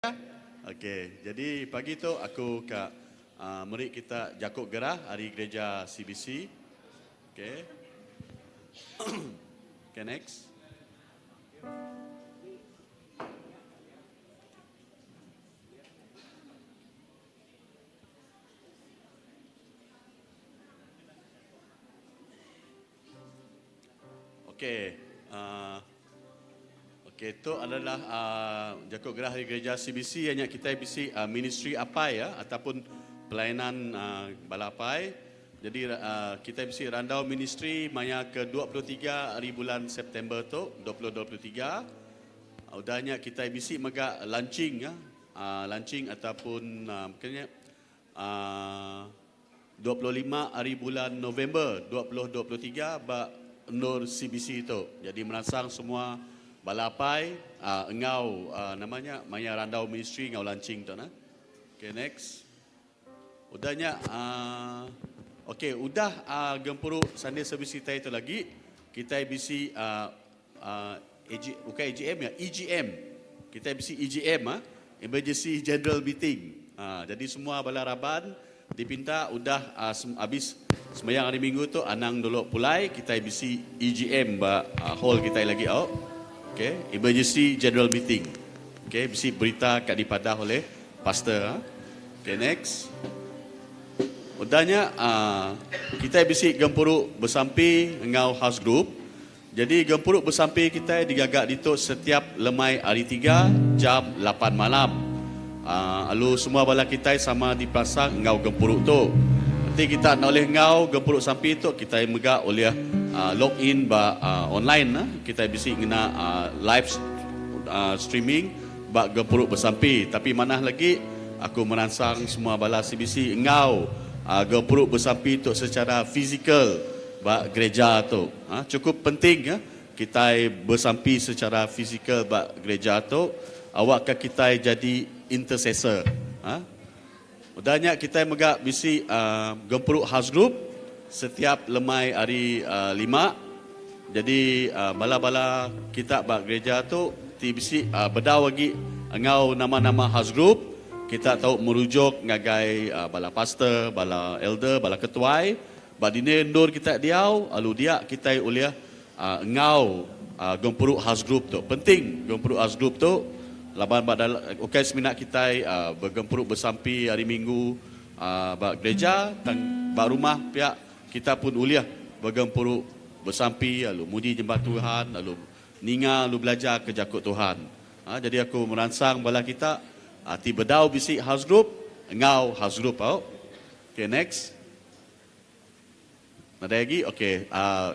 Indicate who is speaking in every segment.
Speaker 1: Okey, jadi pagi tu aku kat murid kita Jakub Gerah hari gereja CBC. Okey. Okay, next. Okey. Okey, itu adalah Jakub Gerah hari gereja CBC yang kita bisi ministry apa ya ataupun pelayanan balapai. Jadi kita bisi randau ministry maya ke-23 hari bulan September tu 2023. Udahnya kita bisi mega launching ya. Launching ataupun maknanya 25 hari bulan November 2023 ba Nur CBC itu. Jadi merangsang semua balapai engau namanya maya randau ministry engau launching tu nah. Okay, next. Udahnya okey, udah gempuru Sunday service kita itu lagi. Kita bisi bukan AGM ya, EGM. Kita bisi EGM Emergency General Meeting. Jadi semua balaraban dipinta udah habis sembahyang hari Minggu tu anang dulu pulai kita bisi EGM ba hall kita lagi Okay, Emergency General Meeting. Okay, bisi berita kat dipadah oleh pastor. Okay, next. Udahnya kita bisi gempuruk bersampi ngau house group. Jadi gempuruk bersampi kita digagak dituk setiap lemai hari 3 jam 8 malam. Lalu semua bala kita sama dipasang ngau gempuruk tu. Nanti kita nak oleh ngau gempuruk sampi tu kita megak oleh login ba online kita bisi ngena live streaming ba gempuruk bersampi. Tapi mana lagi aku merangsang semua bala CBC ngau gempuruk bersampi tu secara fizikal ba gereja tu. Cukup penting kita bersampi secara fizikal ba gereja tu. Awak kita jadi intercessor. Udahnya kita megak bisi gempuruk house group setiap lemai hari 5. Jadi bala-bala kita ba gereja tu bisi bedau lagi ngau nama-nama house group. Kita tahu merujuk ngagai bala pastor, bala elder, bala ketuai. Badine ndur kita diau, lalu dia kita uliah ngau gempuruk house group tu. Penting gempuruk house group tu. Laban badal okey seminat kita bergempuruk bersampi hari Minggu ba gereja dan ba rumah pihak kita pun uliah bergempuruk bersampi lalu mudi jembat Tuhan lalu ninga lalu belajar ke Jakub Tuhan. Jadi aku merangsang bala kita ti bedau bisi house group, ngau house group Okay, next. Ada lagi? Okay.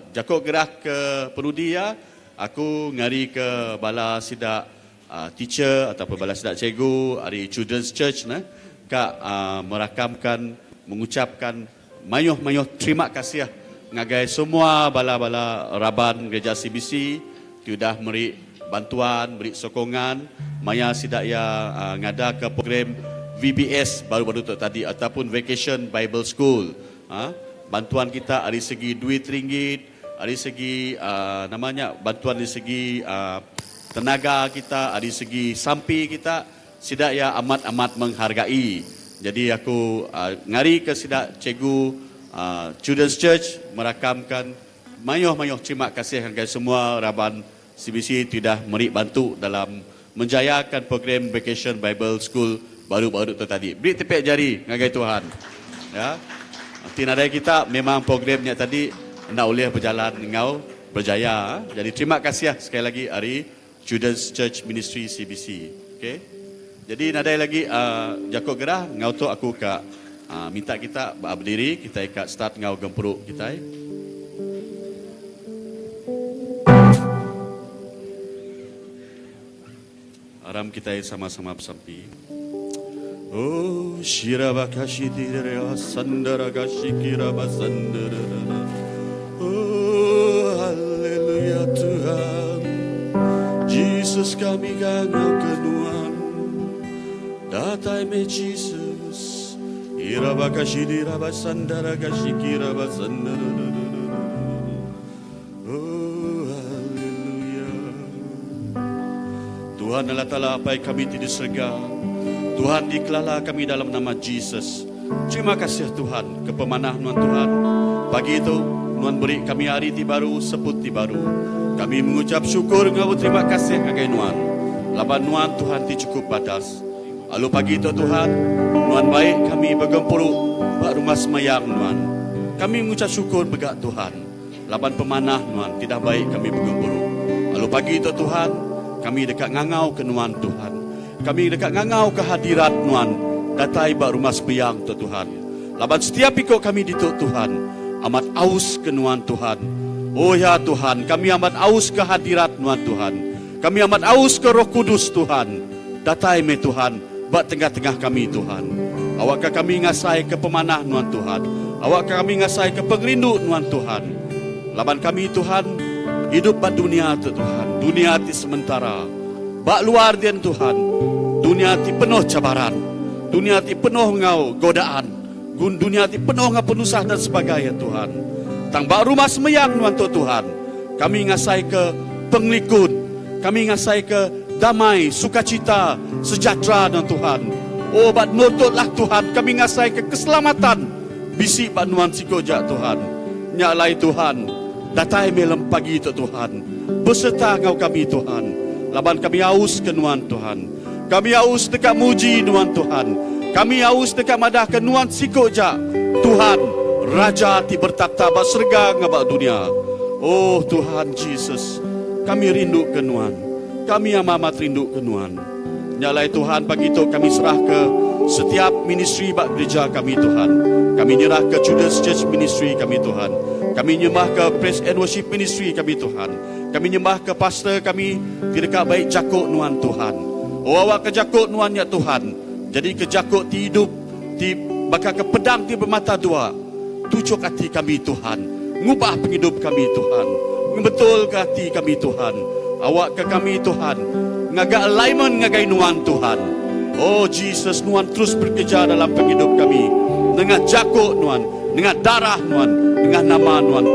Speaker 1: Jakub Gerah ke Perudi ya. Aku ngari ke bala sidak teacher ataupun bala sidak cikgu hari Children's Church kak merakamkan mengucapkan mayuh terima kasih ngagai semua bala-bala raban gereja CBC sudah beri bantuan, beri sokongan maya sidak ya ngada ke program VBS baru-baru tu tadi ataupun Vacation Bible School. Bantuan kita dari segi duit ringgit, dari segi namanya bantuan dari segi tenaga kita, dari segi sampi kita sidak ya amat-amat menghargai. Jadi aku ngari ke sidak cikgu Children's Church merakamkan mayuh terima kasih kepada semua raban CBC tidak beri bantu dalam menjayakan program Vacation Bible School baru-baru tu tadi. Beri tepuk jari ngagai Tuhan. Ya. Nanti nadai kita memang programnya tadi nak boleh berjalan ngau berjaya. Jadi terima kasih sekali lagi hari Children's Church Ministry CBC. Okay. Jadi nadai lagi Jakub Gerah ngau tu aku kak minta kita berdiri kita ikat start ngau gempuruk kita. Aram kita sama-sama bersampi. Oh, shirabakashi diraya sandara gashikira basandara. Oh, haleluya Tuhan. Jesus kami gangau kenuan. Datai me Jesus. Irabakashi diraba sandara gashikira basandara. Tuhan Allah Ta'ala apa yang kami tidak serga. Tuhan dikelala kami dalam nama Jesus. Terima kasih Tuhan, kepemanah Tuhan Tuhan. Pagi itu, Tuhan beri kami hari ti baru, sebut ti baru. Kami mengucap syukur, ngau terima kasih ngagai Tuhan. Laban Tuhan ti cukup batas. Lalu pagi itu Tuhan, Tuhan baik kami bergempuruk bak rumah semayang Tuhan. Kami mengucap syukur begak Tuhan. Laban pemanah Tuhan, tidak baik kami bergempuruk. Lalu pagi itu Tuhan, kami dekat ngangau ke Tuhan Tuhan. Kami dekat ngangau ke hadirat Tuhan. Datai bak rumah semayang Tuhan. Laban setiap ikut kami di Tuhan, amat aus ke Tuhan Tuhan. Oh ya Tuhan, kami amat aus ke hadirat Tuhan Tuhan. Kami amat aus ke Roh Kudus Tuhan. Datai me Tuhan, bak tengah-tengah kami Tuhan. Awakkah kami ngasai ke pemanah Tuhan Tuhan. Awakkah kami ngasai ke pengrindu Tuhan Tuhan. Laban kami Tuhan, hidup bak dunia Tuhan. Dunia ti sementara. Bak luar dia Tuhan. Dunia ti penuh cabaran. Dunia ti penuh ngau godaan. Dunia ti penuh ngau penusah dan sebagainya Tuhan. Tang bak rumah semayang Tuhan. Kami ngasai ke penglikut. Kami ngasai ke damai, sukacita, sejahtera Tuhan. Oh bat nututlah Tuhan. Kami ngasai ke keselamatan. Bisi bat nuan sikoja Tuhan. Nyalai Tuhan. Datai melem pagi itu Tuhan. Beserta ngau kami Tuhan. Laban kami haus ke nuan Tuhan. Kami haus dekat muji nuan Tuhan. Kami haus dekat madah ke nuan sikoja Tuhan. Raja ti bertakhta bak serga ngabak dunia. Oh Tuhan Jesus, kami rindu ke nuan. Kami amat rindu ke nuan. Nyalai Tuhan pagi itu kami serah ke setiap ministry bak gereja kami Tuhan. Kami nyerah ke Judas Church Ministry kami Tuhan. Kami nyembah ke Praise and Worship Ministry kami Tuhan. Kami nyembah ke pastor kami di dekat baik Jakuk nuan Tuhan. Oh awak ke Jakuk nuan ya Tuhan. Jadi ke Jakuk ti hidup ti bakal ke pedang ti bermata dua. Tujuk hati kami Tuhan. Ngubah penghidup kami Tuhan. Betul ke hati kami Tuhan. Awak ke kami Tuhan. Ngaga alignment ngagai nuan Tuhan. Oh Jesus nuan terus bekerja dalam penghidup kami. Dengan Jakuk nuan. Dengan darah nuan. Dengan nama nuan.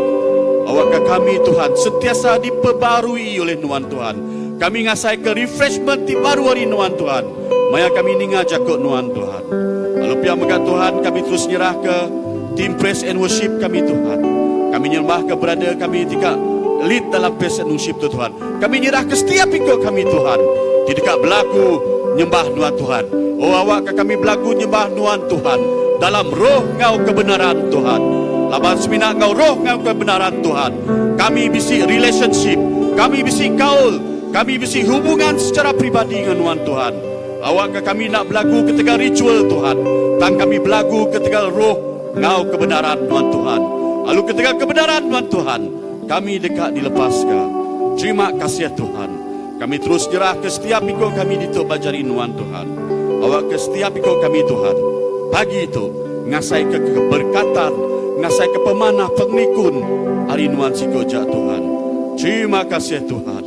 Speaker 1: Awak ke kami Tuhan. Sentiasa diperbarui oleh nuan Tuhan. Kami ngasai ke refreshment di baru hari nuan Tuhan. Maya kami ninga Jakuk nuan Tuhan. Lalu pihak megat Tuhan kami terus nyerah ke Team Praise and Worship kami Tuhan. Kami nyembah ke brother kami tika lead dalam Praise and Worship Tuhan. Kami nyerah ke setiap ikut kami Tuhan. Di dekat berlaku nyembah nuan Tuhan. Oh awak ke kami berlaku nyembah nuan Tuhan. Dalam roh ngau kebenaran Tuhan. Laban semina ngau roh ngau kebenaran Tuhan. Kami bisi relationship. Kami bisi kaul. Kami bisi hubungan secara pribadi dengan nuan Tuhan. Awak ke kami nak berlaku ketika ritual Tuhan. Dan kami berlaku ketika roh ngau kebenaran Tuhan Tuhan. Lalu ketika kebenaran Tuhan Tuhan, kami dekat dilepaskan. Terima kasih Tuhan. Kami terus jerah ke setiap ikut kami dituk bajari Tuhan Tuhan. Awak ke setiap ikut kami Tuhan. Pagi itu ngasai ke keberkatan, ngasai ke pemanah penglikun hari Tuhan sikoja Tuhan. Terima kasih Tuhan.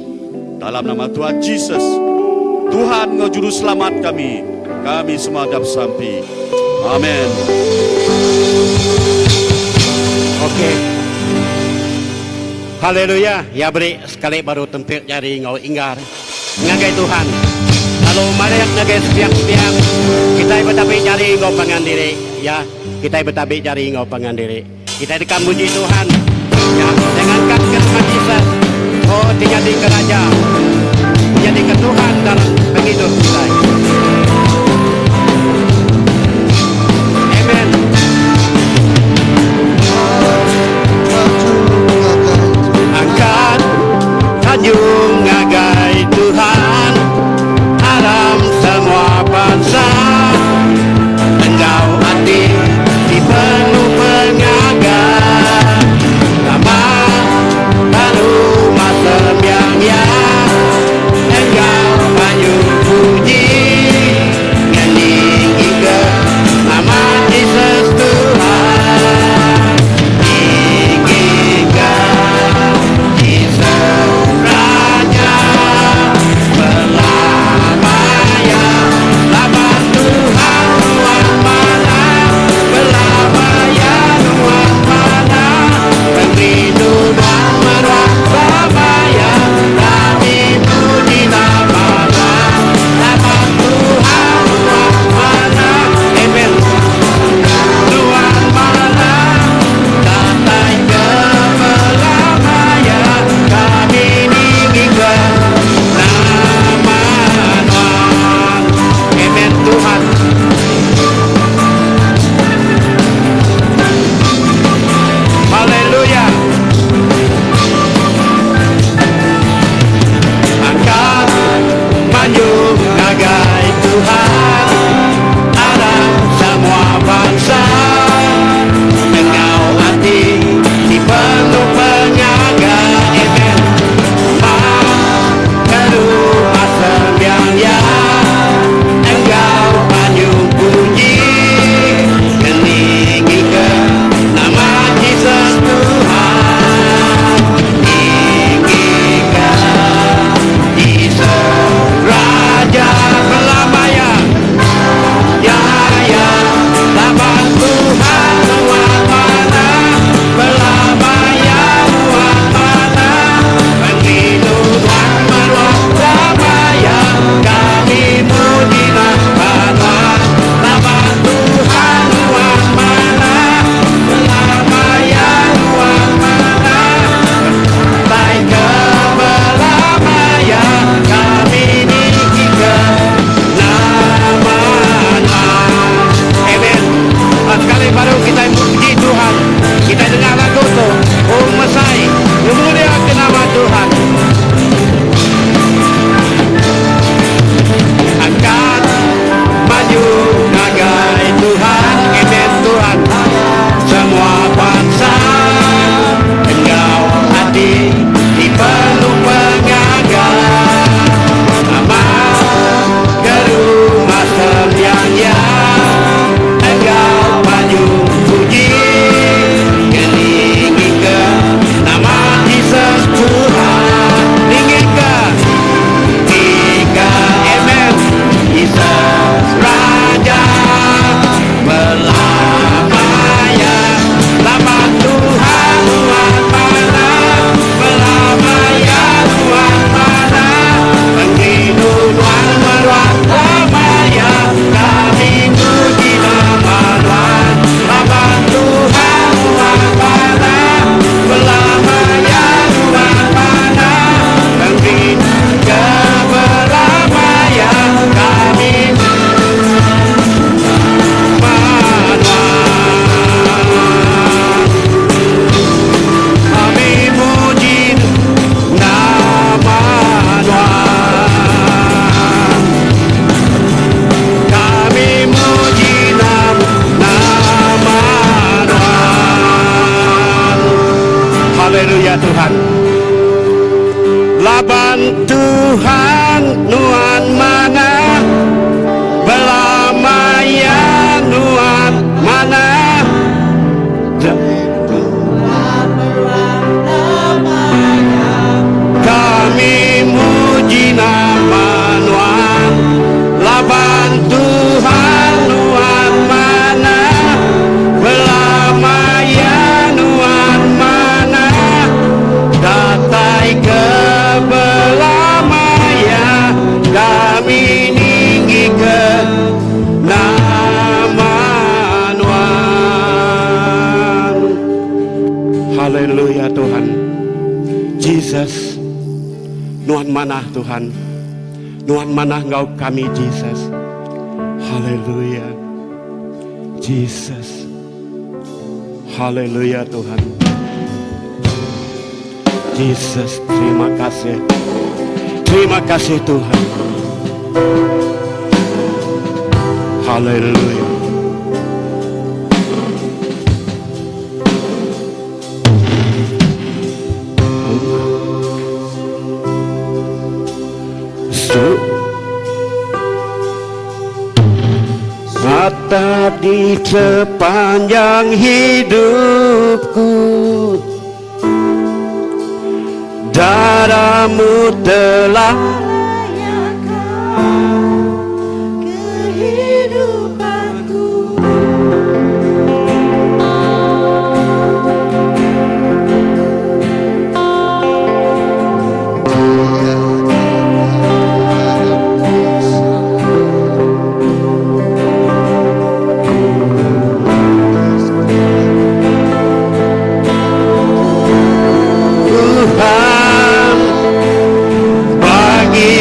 Speaker 1: Dalam nama Tuhan Jesus, Tuhan ngau juru selamat kami. Kami semua dapat sampai. Amin.
Speaker 2: Oke. Haleluya. Ya beri sekali baru tempir jari ngau inggar. Ngagai Tuhan. Kalau mariak ngagai sepiang-sepiang. Kita bertabik jari ngau pangan diri. Ya. Kita bertabik jari ngau pangan diri. Kita dekat muji Tuhan. Ya. Dengan kaki Tuhan Yesus. Oh tinggal di Raja. Jadi ke Tuhan dalam penghidup kita. Amen. Angkat tajung ngagai Tuhan alam semua bangsa. Engkau hati dipenuh pengagat. Lama baru masa sembiang ya. laban Tuhan nuan mana belamaya nuan mana kami muji nama nuan laban Tuhan nuan mana belamaya nuan mana datai ke belamaya kami ninggi ke nama nuan. Haleluya Tuhan. Jesus nuan mana Tuhan, nuan mana engkau kami Jesus. Haleluya Jesus. Haleluya Tuhan. Jesus, terima kasih. Terima kasih Tuhan. Haleluya. Mata di sepanjang hidupku darahmu telah
Speaker 3: kehidupanku.
Speaker 2: Tuhan bagi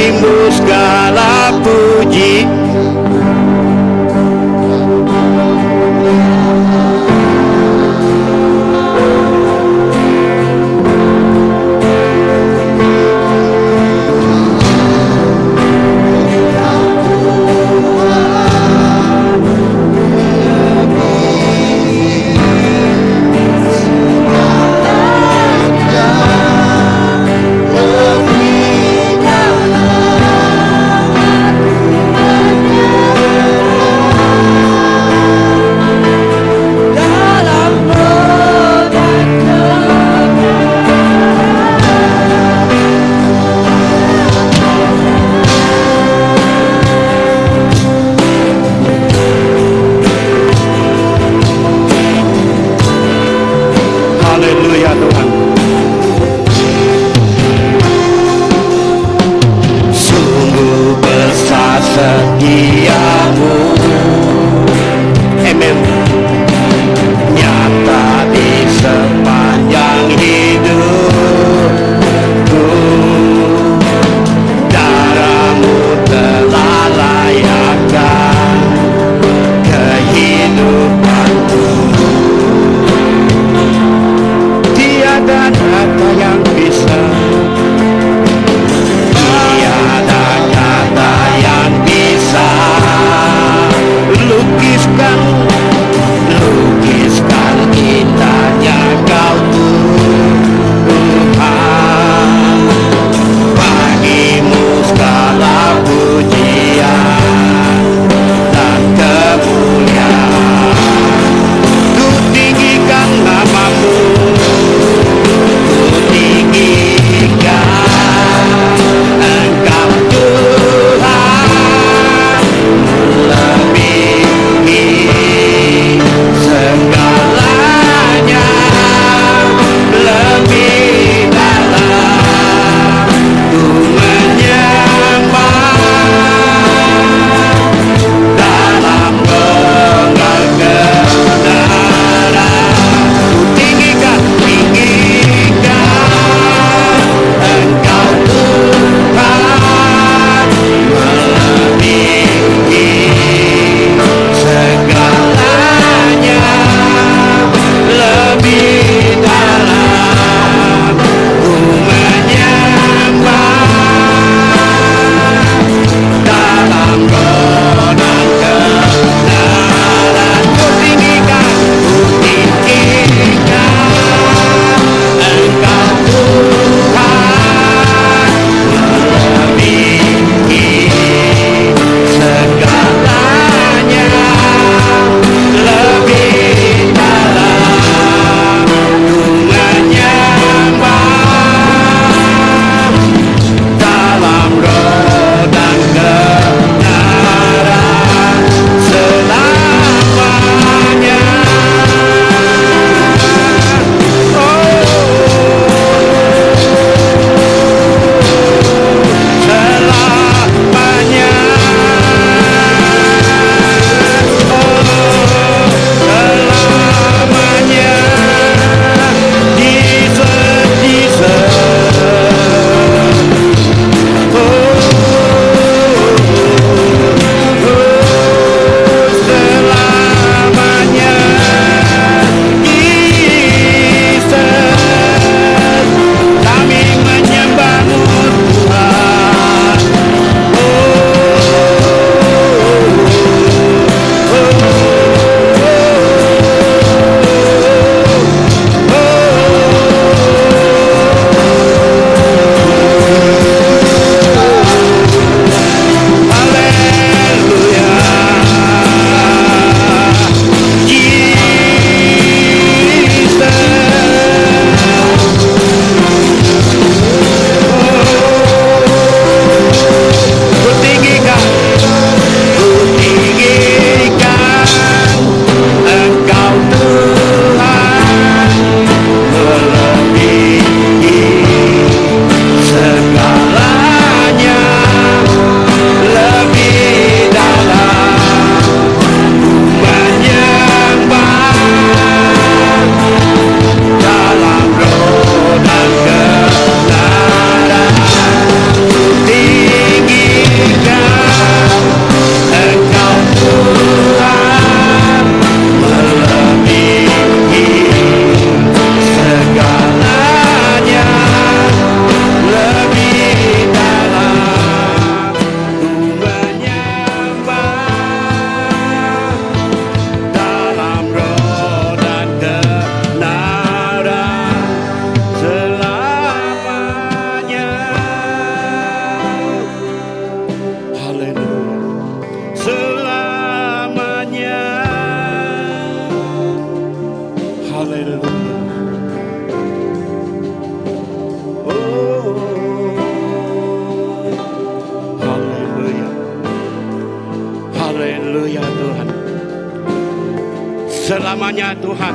Speaker 2: selamanya Tuhan.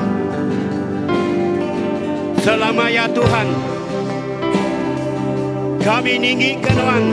Speaker 2: Selamanya Tuhan, kami ninggikan Tuhan.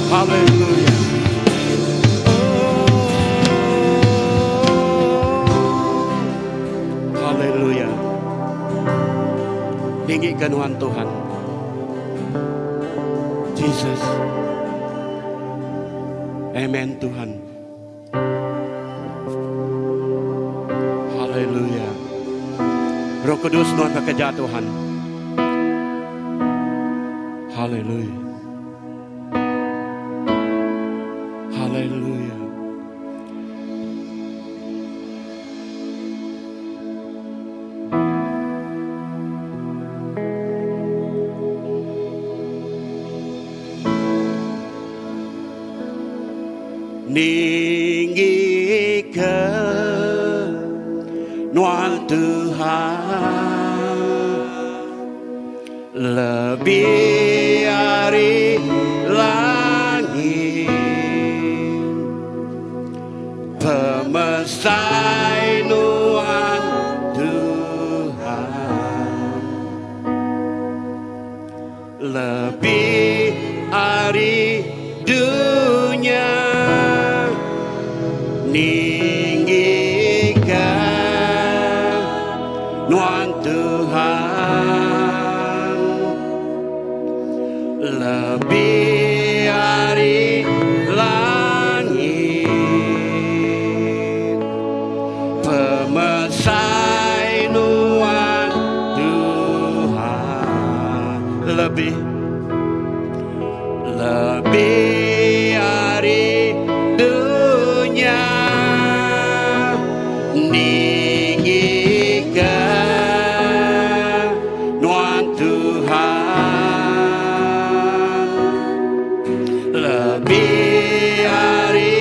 Speaker 2: Haleluya. Haleluya. Tinggikan Tuhan. Jesus. Amen Tuhan. Haleluya. Roh Kudus Tuhan bekerja Tuhan. Haleluya. Haleluya. Ninggikan Tuhan Tuhan lebih dari langit, pemesai Tuhan Tuhan lebih dari dunia. Ninggikan Tuhan Tuhan lebih dari langit, pemesai Tuhan Tuhan lebih dari dunia. Ninggikan Tuhan Tuhan lebih dari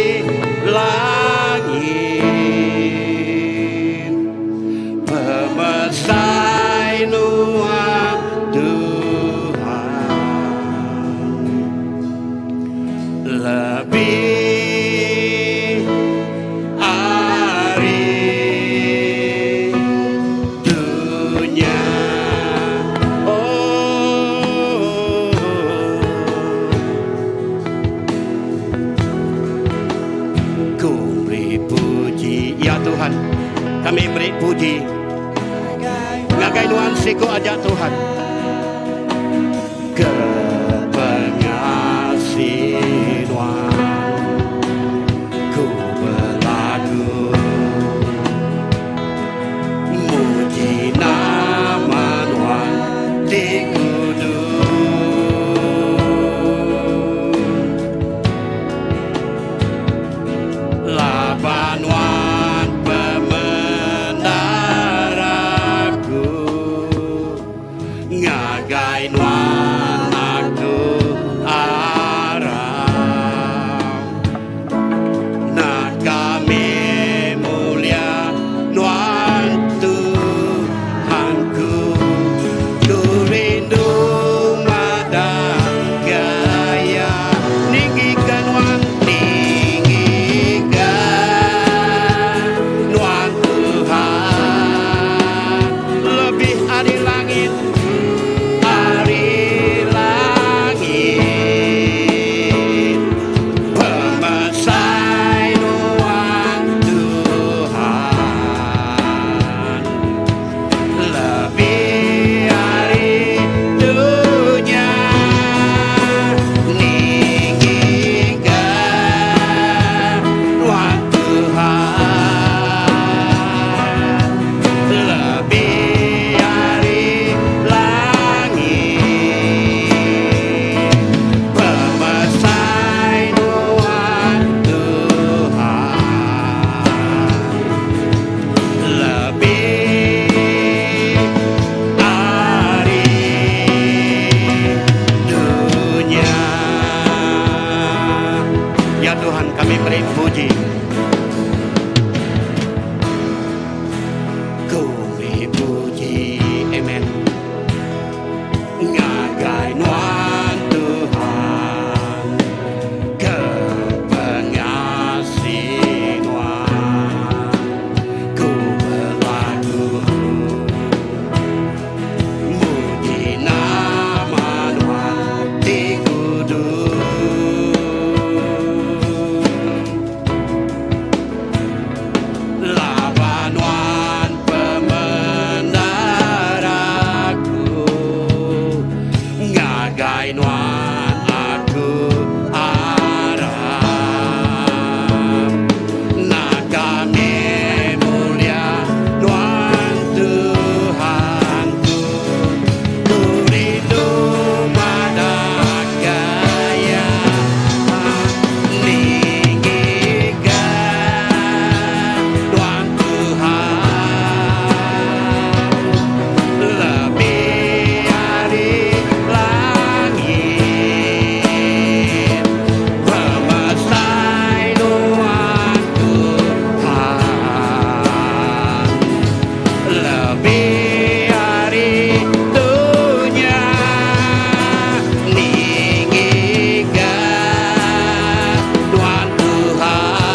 Speaker 2: langit, pemesai Tuhan Tuhan lebih Tuhan, kami beri puji. Ngagai nuansiku aja Tuhan. Ke pengasih Tuhan, ku berlagu muji nama Tuhan di kudus. Laban ngagai nuan lebih hari dunia ninggikan Tuhan Tuhan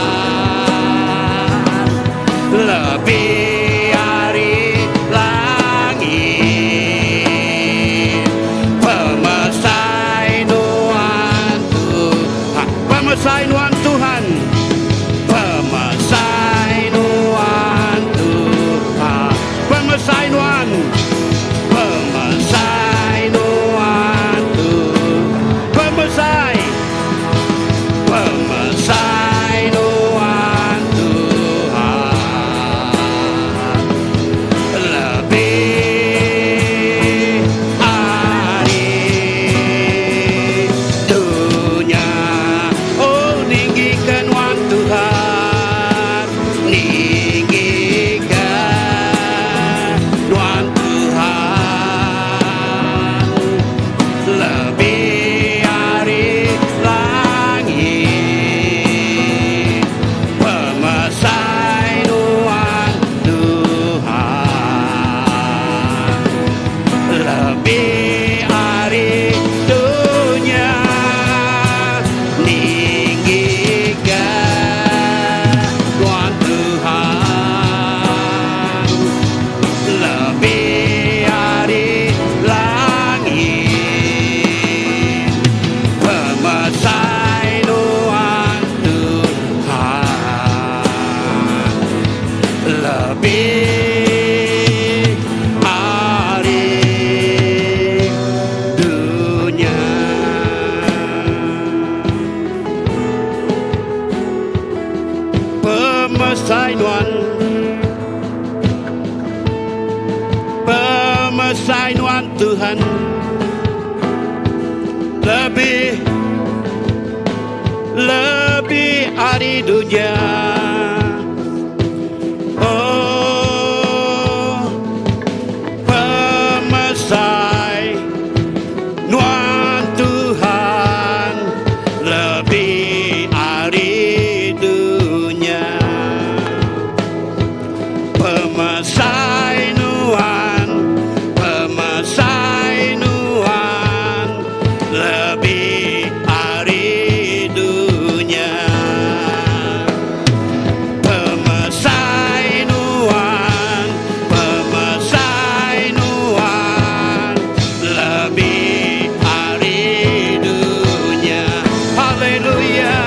Speaker 2: lebih hari langit pemasai Tuhan Tuhan pemasai Tuhan Tuhan pemasai Tuhan Tuhan pemasai Tuhan pemasai Tuhan Tuhan pemasai pemasai Tuhan Tuhan lebih hari dunia oh ninggikan Tuhan Tuhan ninggikan Tuhan Tuhan lebih hari langit pemasai Tuhan Tuhan lebih hari dunia ninggikan Tuhan Tuhan lebih hari langit pemasai Tuhan Tuhan lebih hari dunia pemasai Tuhan pemasai Tuhan Tuhan lebih hari dunia oh pemasai Tuhan Tuhan lebih hari dunia pemasai Tuhan pemasai Tuhan lebih hari dunia pemasai Tuhan pemasai Tuhan lebih hari dunia haleluya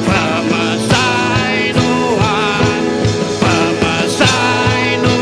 Speaker 2: pemasai Tuhan pemasai Tuhan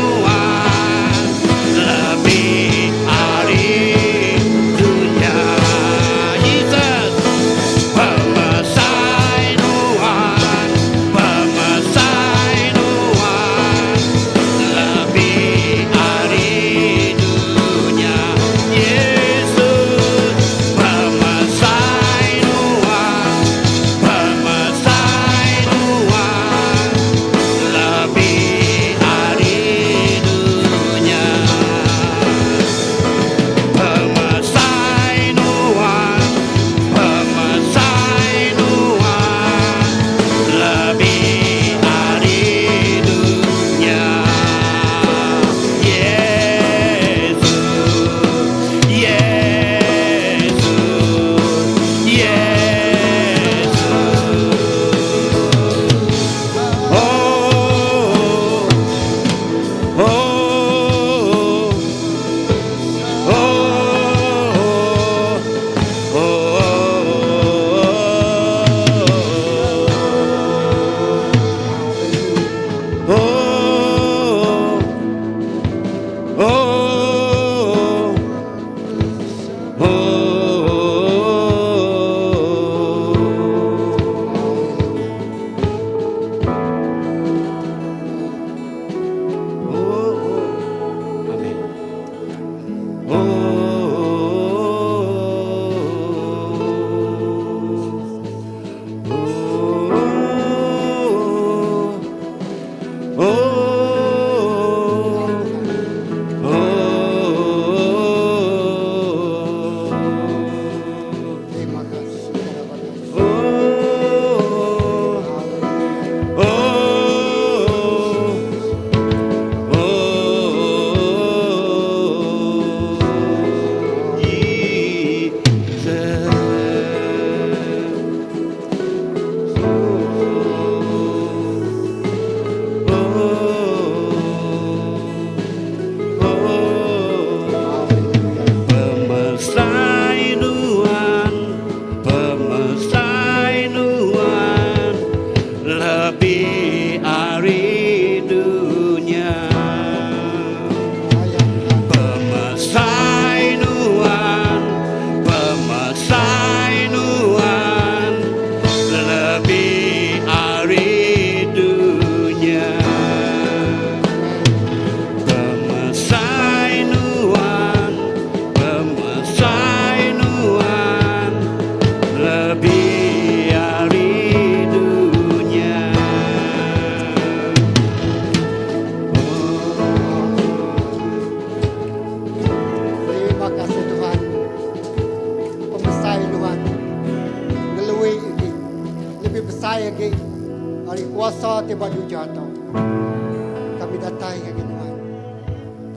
Speaker 4: kita ya Tuhan.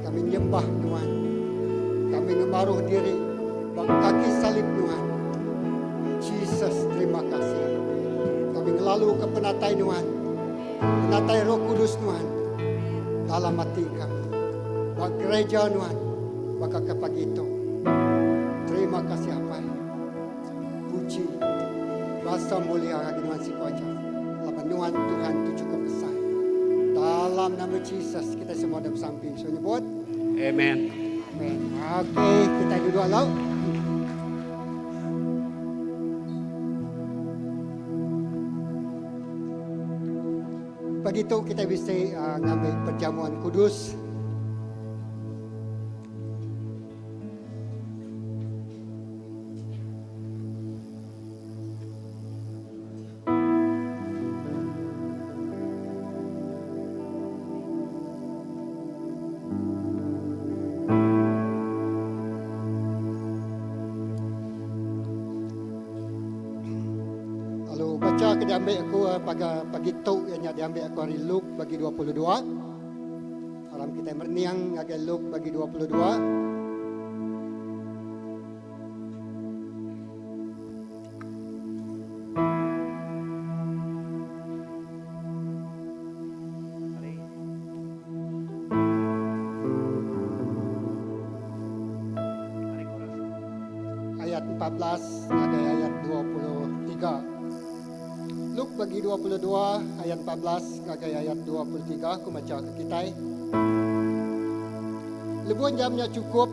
Speaker 4: Kami nyembah Tuhan. Kami ngemaruh diri bang kaki salib Tuhan. Jesus, terima kasih. Kami ngelalu ke penatai Tuhan. Penatai Roh Kudus Tuhan. Dalam hati kami. Bak gereja Tuhan. Baka ke pagi itu. Terima kasih apa. Puji. Rasa mulia bagi Tuhan si kuasa. Lapan Tuhan itu cukup besar. Dalam nama Jesus kita semua ada bersamping. So nyebut.
Speaker 2: Amen.
Speaker 4: Amen. Oke, kita duduk lalu. Begitu kita bisa ngambil perjamuan kudus. Baca ke diambil aku pagi tu yang diambil aku hari Luke bagi 22. Alam kita berniang agak Luke bagi 22. Ayat 14 agak ayat 23. Luke bagi 22 ayat 14 kagai ayat 23 aku baca ke kita. Lebuan jamnya cukup.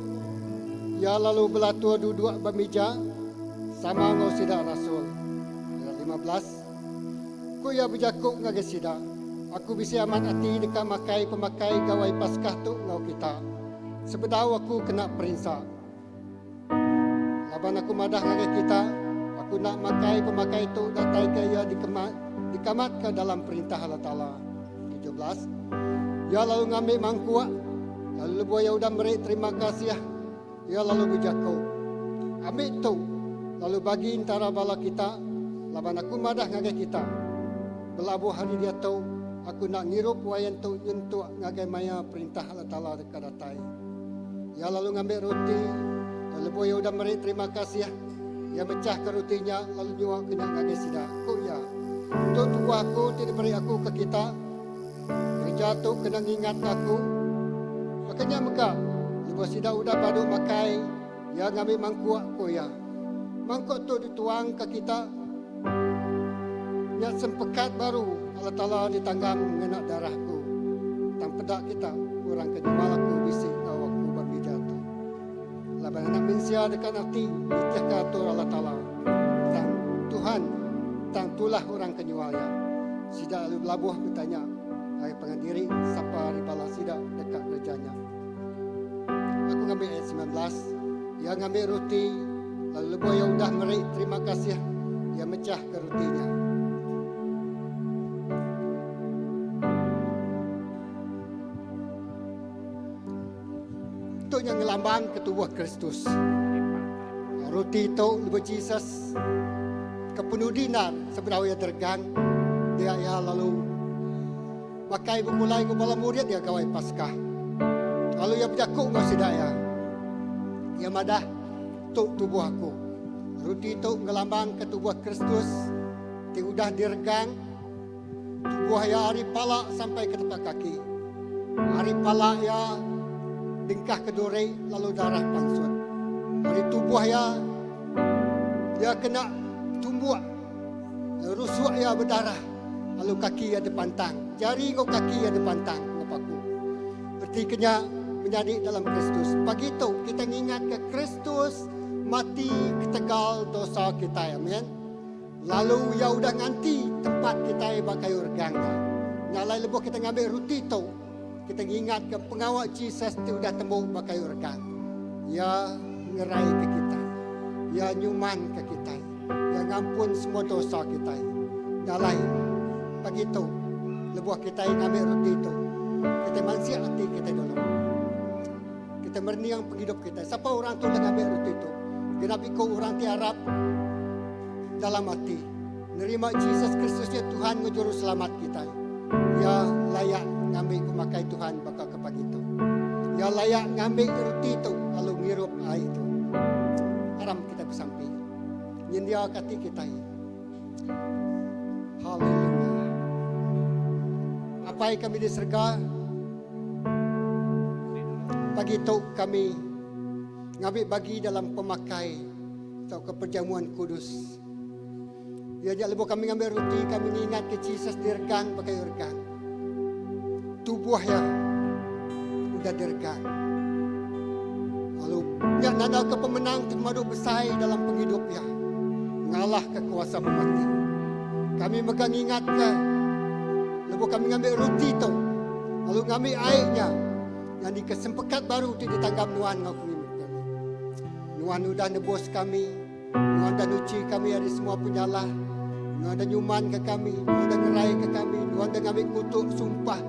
Speaker 4: Ya lalu belatua duduk bermeja sama ngau sida rasul. Ayat 15. Ku ya berjakuk ngagai sida. Aku bisa aman hati dekat makai pemakai gawai Paskah tu ngau kita. Sebedau aku kena perintah. Laban aku madah ngagai kita. Aku nak makai pemakai itu datai kaya dikamat ke dalam perintah Allah Ta'ala. 17. Ya lalu ngambil mangkuak. Lalu lebuh ya udah merik terima kasih. Ya lalu berjaku. Ambil itu. Lalu bagi intara bala kita. Laban aku madah ngagai kita. Belabuh hari dia tu. Aku nak ngirup wayan tu nyentuh ngagai maya perintah Allah Ta'ala dekat datai. Ya lalu ngambil roti. Lalu lebuh ya udah merik terima kasih. Ya pecah ke rotinya lalu nyuak kena ngagai sida. Aku ya. Untuk tubuh aku tidak beri aku ke kita. Kerja tu kena ingat aku. Makanya maka lepas sida udah padu makai. Ya ngambil mangkuk aku ya. Mangkuk tu dituang ke kita. Nya sempekat baru Allah Ta'ala ditanggam mengenak darahku. Tang pedak kita orang kenyumal aku bisik kau aku babi jatuh. Laban anak manusia dekat hati itiak atur Allah Ta'ala. Tang Tuhan, tang tulah orang kenyualnya. Sida lalu belabuh bertanya, hai pengandiri, siapa ribala sida dekat gerejanya. Aku ngambil ayat 19, dia ngambil roti, lalu lebuh yang udah merik terima kasih, dia mecah ke rotinya. Itu yang ngelambang ke tubuh Kristus. Roti itu lebuh Jesus kepenuh dinar sebenarnya tergang dia ya lalu pakai bermulai ke bala murid dia kawai Paskah. Lalu ia berjakuk masih daya. Ia madah tu tubuh aku. Roti itu ngelambang ke tubuh Kristus. Dia udah diregang. Tubuh ya hari pala sampai ke tepat kaki. Hari pala ya dingkah ke duri lalu darah pangsut. Hari tubuh ya dia kena tumbuh. Rusuk ya berdarah. Lalu kaki ya dipantang. Jari kau kaki ya dipantang kepaku. Berarti kena menjadi dalam Kristus. Pagi itu kita ingat ke Kristus mati ketegal dosa kita. Amin. Lalu ya udah nganti tempat kita bakai urgangga. Nyalai lebuh kita ngambil roti itu. Kita ingat ke pengawal Jesus itu udah tembuk bakai urgang. Ya ngerai ke kita. Ya nyuman ke kita. Ya ngampun semua dosa kita. Nyalai pagi itu lebuh kita ngambil roti itu. Kita manusia hati kita dulu. Kita merniang penghidup kita. Siapa orang tu yang ngambil roti itu? Kenapa kau orang tiarap dalam hati nerima Jesus Kristusnya Tuhan menjuru selamat kita. Ya layak ngambil memakai Tuhan bakal kepada itu. Ya layak ngambil roti itu, lalu ngirup air itu. Haram kita bersampai. Nyendia kati kita ini. Haleluya. Apa yang kami diserga, pagi itu kami ngambil bagi dalam pemakai atau keperjamuan kudus. Ya, lepas kami ngambil roti, kami ingat ke Jesus dirgang pakai regang. Tubuh yang udah dirgang. Lalu ya nada ke pemenang termadu besar dalam penghidupnya. Ngalah ke kuasa mati. Kami megang ingat ke, lepas kami ngambil roti itu, lalu ngambil airnya. Yang di kesempekat baru itu ditanggap Nuhan ngakui kami. Nuhan udah nebus kami, Nuhan dah nuci kami dari semua penyalah. Nuhan dah nyuman ke kami, Nuhan dah ngerai ke kami, Nuhan dah ngambil kutuk sumpah.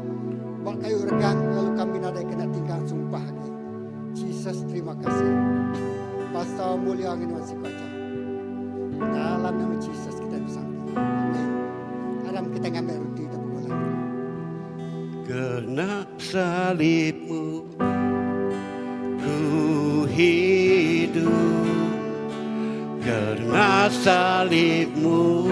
Speaker 4: Bak kayu regang, lalu kami ada kena tinggal sumpah lagi. Jesus terima kasih. Pastor mulia ini masih kocak. Dalam nama Jesus kita bersama. Amin. Haram kita ngambil roti itu boleh.
Speaker 2: Karena salibmu ku hidup, karena salibmu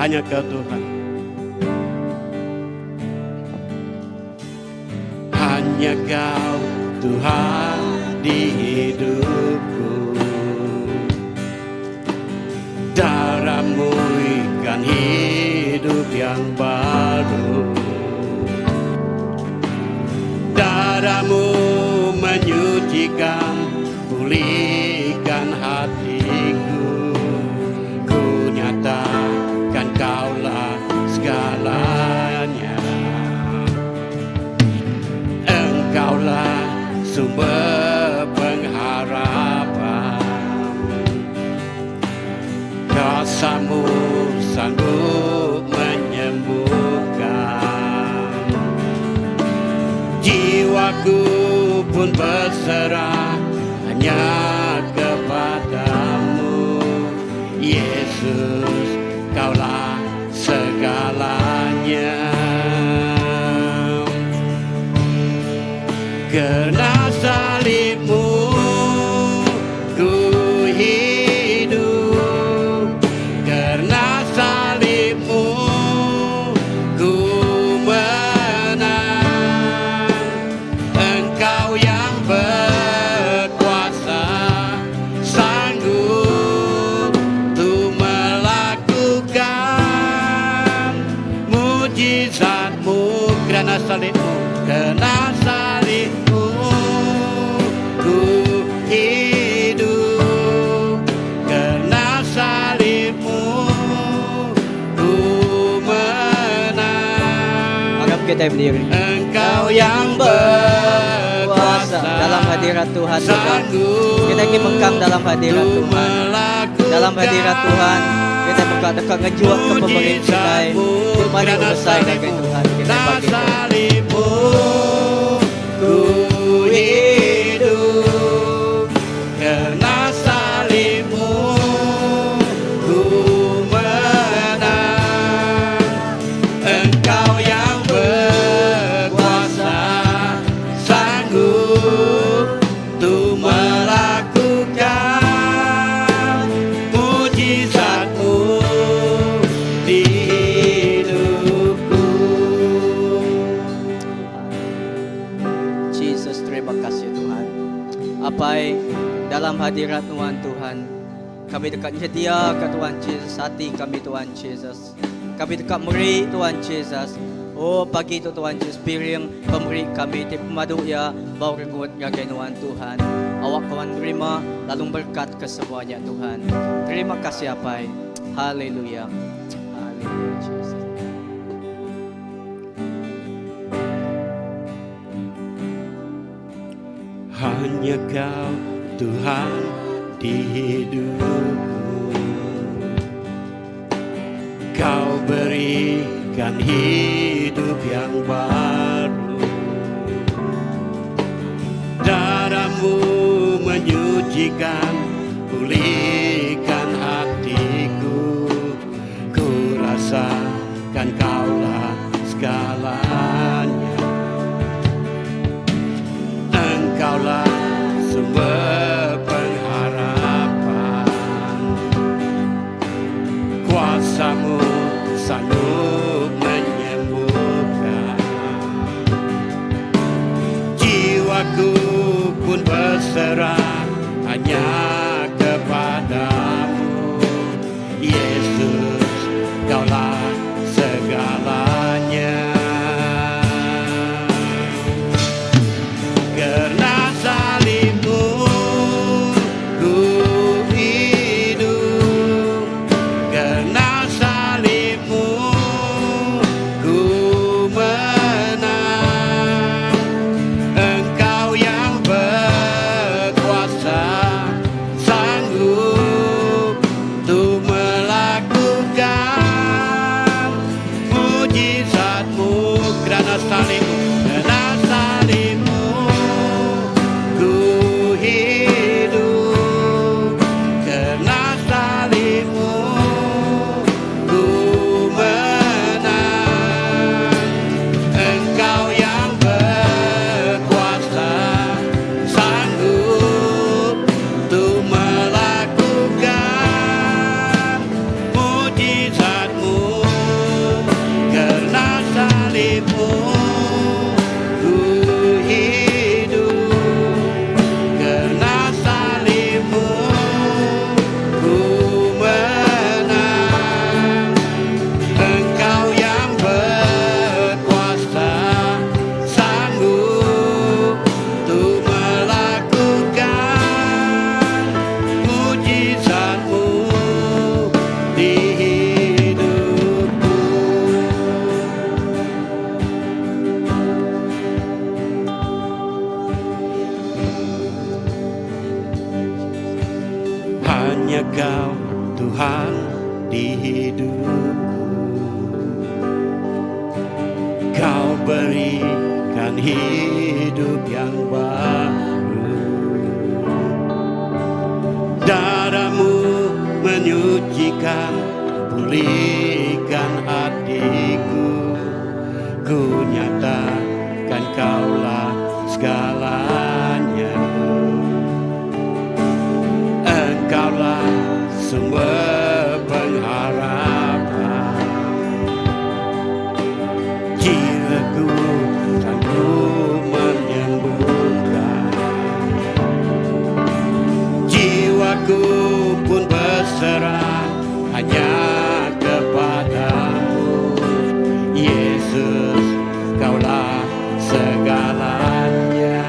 Speaker 2: hanya ke Tuhan. Hanya Kau Tuhan di hidupku. Darah-Mu ikan hidup yang baru. Darah-Mu menyucikan, pulihkan hatiku. Ku nyatakan Kaulah segalanya. Engkaulah sumber pengharapan. Kasih-Mu sanggup menyembuhkan. Jiwaku pun berserah hanya kepadamu, Yesus, Kaulah segalanya. Karena salib-Mu ku hidup, karena salib-Mu ku menang. Engkau yang berkuasa, sanggup untuk melakukan mujizat-Mu. Karena salib-Mu, karena salib-Mu ku hidup, karena salib-Mu ku menang.
Speaker 3: Anggap kita berdiri.
Speaker 2: Engkau yang berkuasa
Speaker 3: Dalam hadirat Tuhan juga.
Speaker 2: sanggup
Speaker 3: Kita ingin mengkam dalam hadirat
Speaker 2: untuk
Speaker 3: Tuhan.
Speaker 2: melakukan
Speaker 3: Dalam hadirat Tuhan kita dekat ngejuak ke pemerintah di mana selesai dengan Tuhan kita bagi
Speaker 2: salib-Mu ku hidup, karena salib-Mu ku menang. Engkau yang berkuasa, sanggup untuk melakukan mujizat-Mu di hidupku.
Speaker 3: hadirat Tuhan Tuhan. Kami dekat nyedia ke Tuhan Yesus, hati kami Tuhan Yesus. Kami dekat meri Tuhan Yesus. Oh pagi itu Tuhan Yesus, piring pemberi kami di pemadu ya, bau regut ngagai Tuhan. Awak kawan terima, lalu berkat ke semuanya Tuhan. Terima kasih Apai. Haleluya. Haleluya Jesus.
Speaker 2: Hanya Kau Tuhan di hidupku. Kau berikan hidup yang baru. Darah-Mu menyucikan, pulihkan hatiku. Ku rasakan Kaulah segalanya. Engkaulah sumber pengharapan. Kuasa-Mu sanggup menyembuhkan. Jiwaku pun berserah hanya kepadamu. Yesus, Kaulah segalanya. Karena salib-Mu ku hidup. Karena salib-Mu ku menang. Engkau yang berkuasa, sanggup untuk melakukan mujizat-Mu. Karena salib-Mu, karena salib-Mu ku hidup. Karena salib-Mu ku menang. Engkau yang berkuasa, sanggup untuk melakukan mujizat-Mu. Karena salib-Mu ku hidup. Karena salib-Mu ku menang. Engkau yang berkuasa, sanggup untuk melakukan mujizat-Mu di hidupku. Hanya Kau Tuhan di hidupku. Kau berikan hidup yang baru. Darah-Mu menyucikan, pulihkan hatiku. Ku nyatakan Kaulah segalanya. Engkaulah sumber pengharapan. Jiwaku sanggup menyembuhkan. Jiwaku pun berserah hanya kepadamu. Yesus, Kaulah segalanya.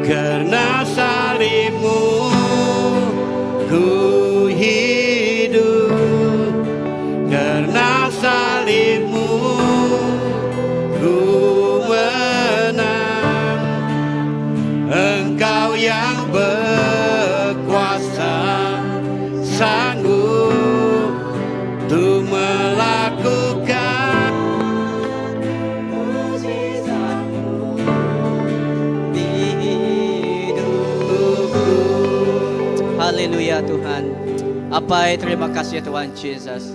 Speaker 2: Karena salib-Mu ku hidup. Karena salib-Mu ku menang. Engkau yang berkuasa, sanggup untuk melakukan
Speaker 3: Mujizat-Mu di hidupku. Haleluya Tuhan. Apai terima kasih Tuhan Yesus.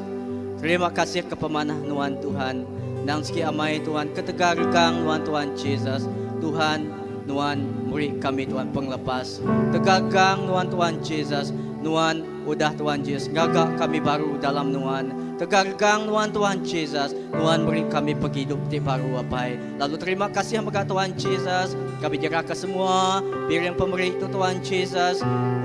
Speaker 3: Terima kasih kepemanah Tuhan. Nang siki amai Tuhan ketegarkan Tuhan Yesus. Tuhan murid kami Tuhan penglepas. Tegagang Tuhan Yesus. Udah Tuhan Yesus. Gagak kami baru dalam Tegargang Tuhan Jesus, Tuhan beri kami paghidup di baru apai. Lalu terima kasih mga Tuhan Jesus, kami jerahkan semua, biar yang pemberi itu Tuhan Jesus.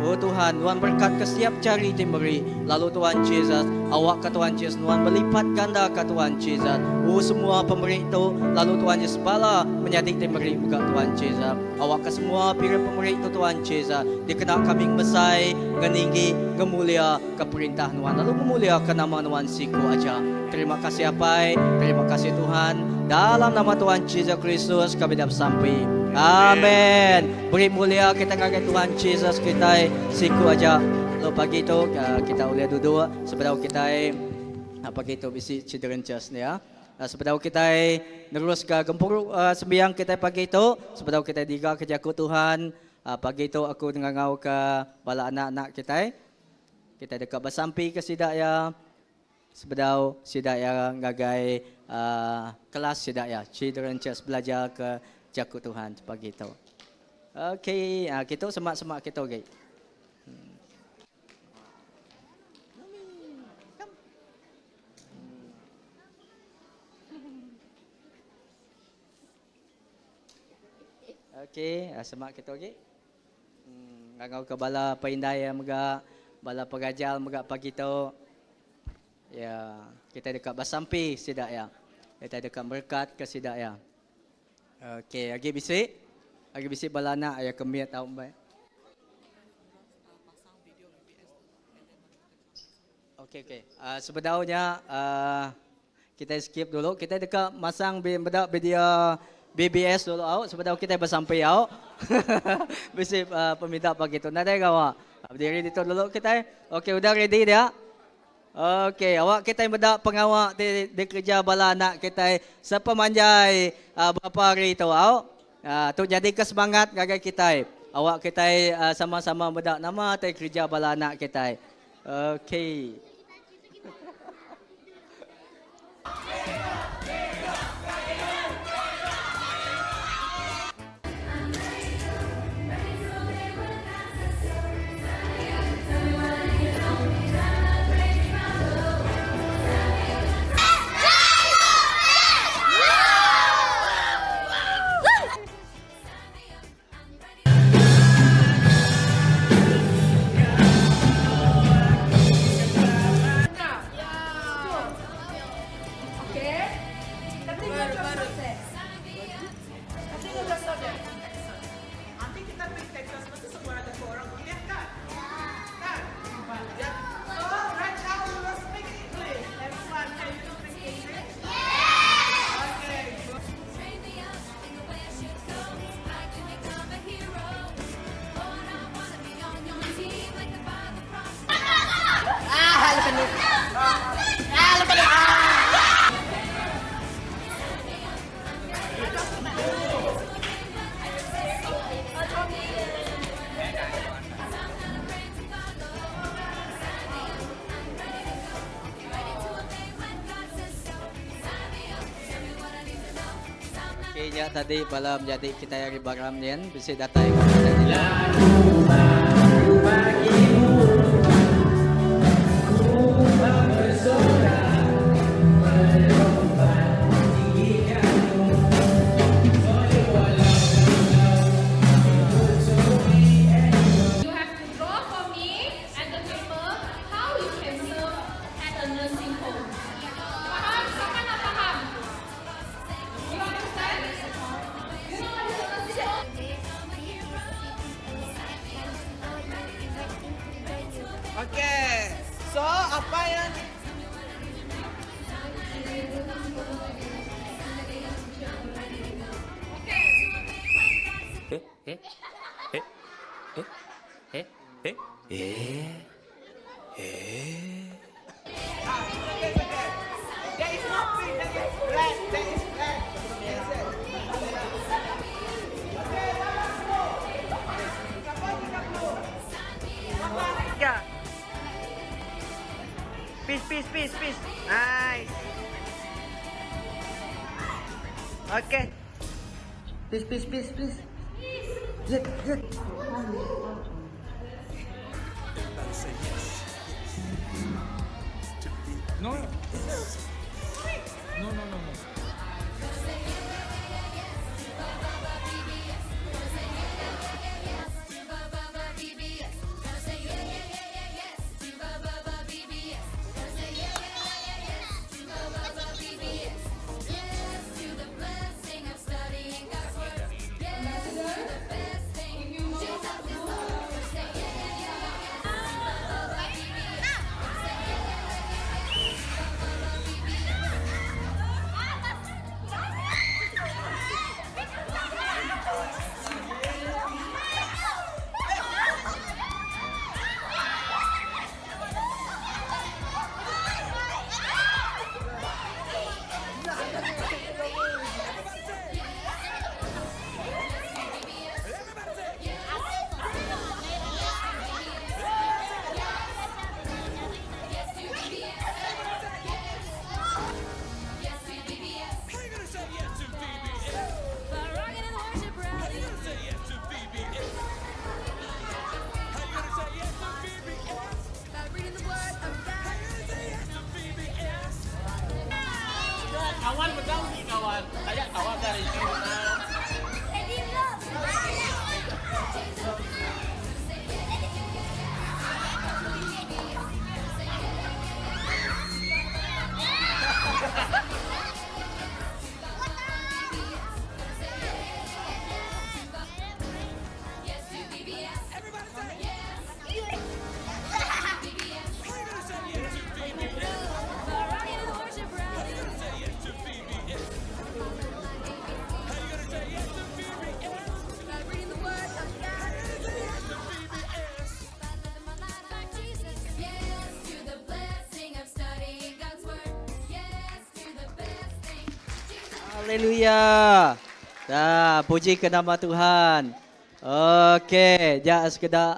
Speaker 3: Oh Tuhan, Tuhan berkat ke setiap cari diberi. Lalu Tuhan Jesus, awak ke Tuhan Jesus, Tuhan berlipat ganda ke Tuhan Jesus. Oh semua pemberi itu, lalu Tuhan Yesus bala menjadi diberi mga Tuhan Jesus. Awak ke semua, biar pemberi itu Tuhan Jesus, dikenal kami mesai, geninggi, gemulia ke perintah Tuhan. Lalu memulia ke nama Tuhan siku aja. Terima kasih apai, terima kasih Tuhan. Dalam nama Tuhan Yesus Kristus kami dapat sampai. Amin. Beri mulia kita ngagai Tuhan Yesus kita siku aja. Lalu pagi itu kita boleh duduk sebelum kita pagi itu bisi cederencas ya. Sebelum kita nerus ke gempur sembiang kita pagi itu sebelum kita diga kejaku Tuhan. Pagi itu aku dengan ngau ke bala anak-anak kita. Kita dekat bersampi ke sidaya. Sebelum sidaya ngagai kelas sidaya. Cederencas belajar ke jaku Tuhan pagi itu. Okey, kita semak-semak kita okey. Okey, semak kita okey. Ngau ke bala paindaya mga bala pagajal mga pagi itu. Ya, kita dekat bersampi sidaya. Kita dekat berkat ke sidaya. Okey, lagi bisik. Lagi bisik balana ayah kemiat tahu mbak. Okey. Sebenarnya kita skip dulu. Kita dekat masang bedak video BBS dulu out. Sebenarnya kita bersampai out. Bisik peminta pagi tu. Nanti kawa. Berdiri di tu dulu kita. Okey, udah ready dia? Okey, awak kita yang bedak pengawak di kerja bala anak kita sepemanjai berapa hari itu awak. Tu jadi kesemangat gagai kita. Awak kita sama-sama bedak nama di kerja bala anak kita. Okey. Kayaknya tadi malam jadi kita yang baram nian bisa datang kita nila.
Speaker 5: You have to draw for me at the paper how you can serve at a nursing home. Paham? Siapa nak paham? You understand? You know what is a nursing home?
Speaker 6: Okay. So, apa yang There is no pink, there is black, there is black. Yes, yes. Okay, let's go. Yeah. Peace. Nice. Okay. Peace. Good.
Speaker 7: Everybody say yes. To be No. No, no, no, no.
Speaker 6: Kawan betul nih kawan. Kayak kawan dari sini.
Speaker 3: Haleluya. Dah, puji ke nama Tuhan. Okey, ja sekedar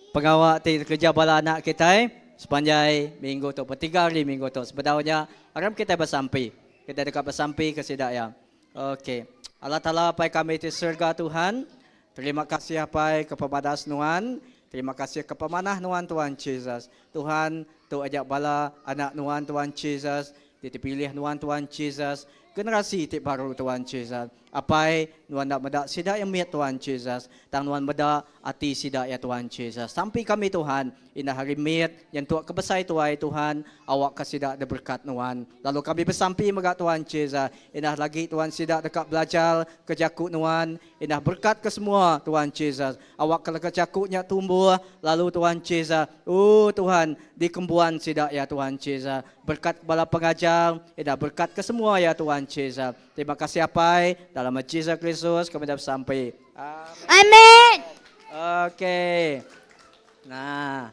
Speaker 3: pengawal kerja bala anak kita sepanjang minggu tu, 3 hari minggu tu. Sebenarnya harap kita bersampai. Kita dekat bersampai ke sidak ya. Okey. Allah Taala pai kami di surga Tuhan. Terima kasih pai kepada Nuan. Terima kasih kepada Nuan Tuhan Yesus. Tuhan tu ajak bala anak Nuan Tuhan Yesus. Dipilih Nuan Tuhan Yesus. Generasi tip baru Tuhan Yesus. Apai Nuan nak medak sidak yang miat Tuhan Yesus. Tang Nuan medak hati sidak ya Tuhan Yesus. Sampai kami Tuhan, indah hari miat yang tuak kebesai tuai Tuhan, awak kasidak de berkat Nuan. Lalu kami bersampai megat Tuhan Yesus. Indah lagi Tuhan sidak dekat belajar kejakut Nuan. Indah berkat ke semua Tuhan Yesus. Awak kalau kejakutnya tumbuh, lalu Tuhan Yesus. Oh Tuhan, di kembuan sidak ya Tuhan Yesus. Berkat kepada pengajar, indah berkat ke semua ya Tuhan Yesus. Terima kasih apai dalam nama Yesus Kristus kami dah sampai.
Speaker 8: Amin.
Speaker 3: Okey. Nah.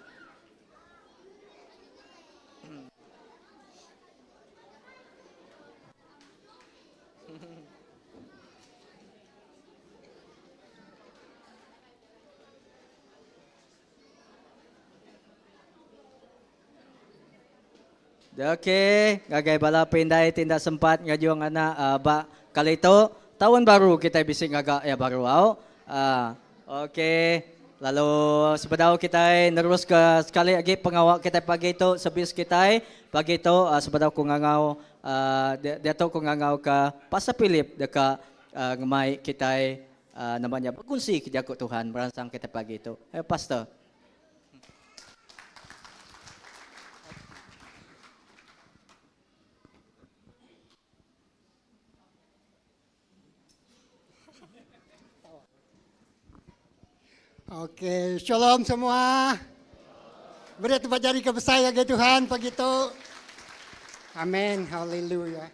Speaker 3: Okey, gagai bala pindai tindak sempat ngajuang anak ba kali itu tahun baru kita bising agak ya baru au. Okey. Lalu sebelum kita nerus ke sekali lagi pengawal kita pagi itu sebis kita pagi itu sebelum aku ngangau dia tu aku ngangau ke Pastor Philip dekat ngemai kita namanya berkunci kejakut Tuhan merangsang kita pagi itu. Pastor.
Speaker 4: Okey, shalom semua. Beri tempat jari kebesaran ya Tuhan pagi itu. Amin, haleluya.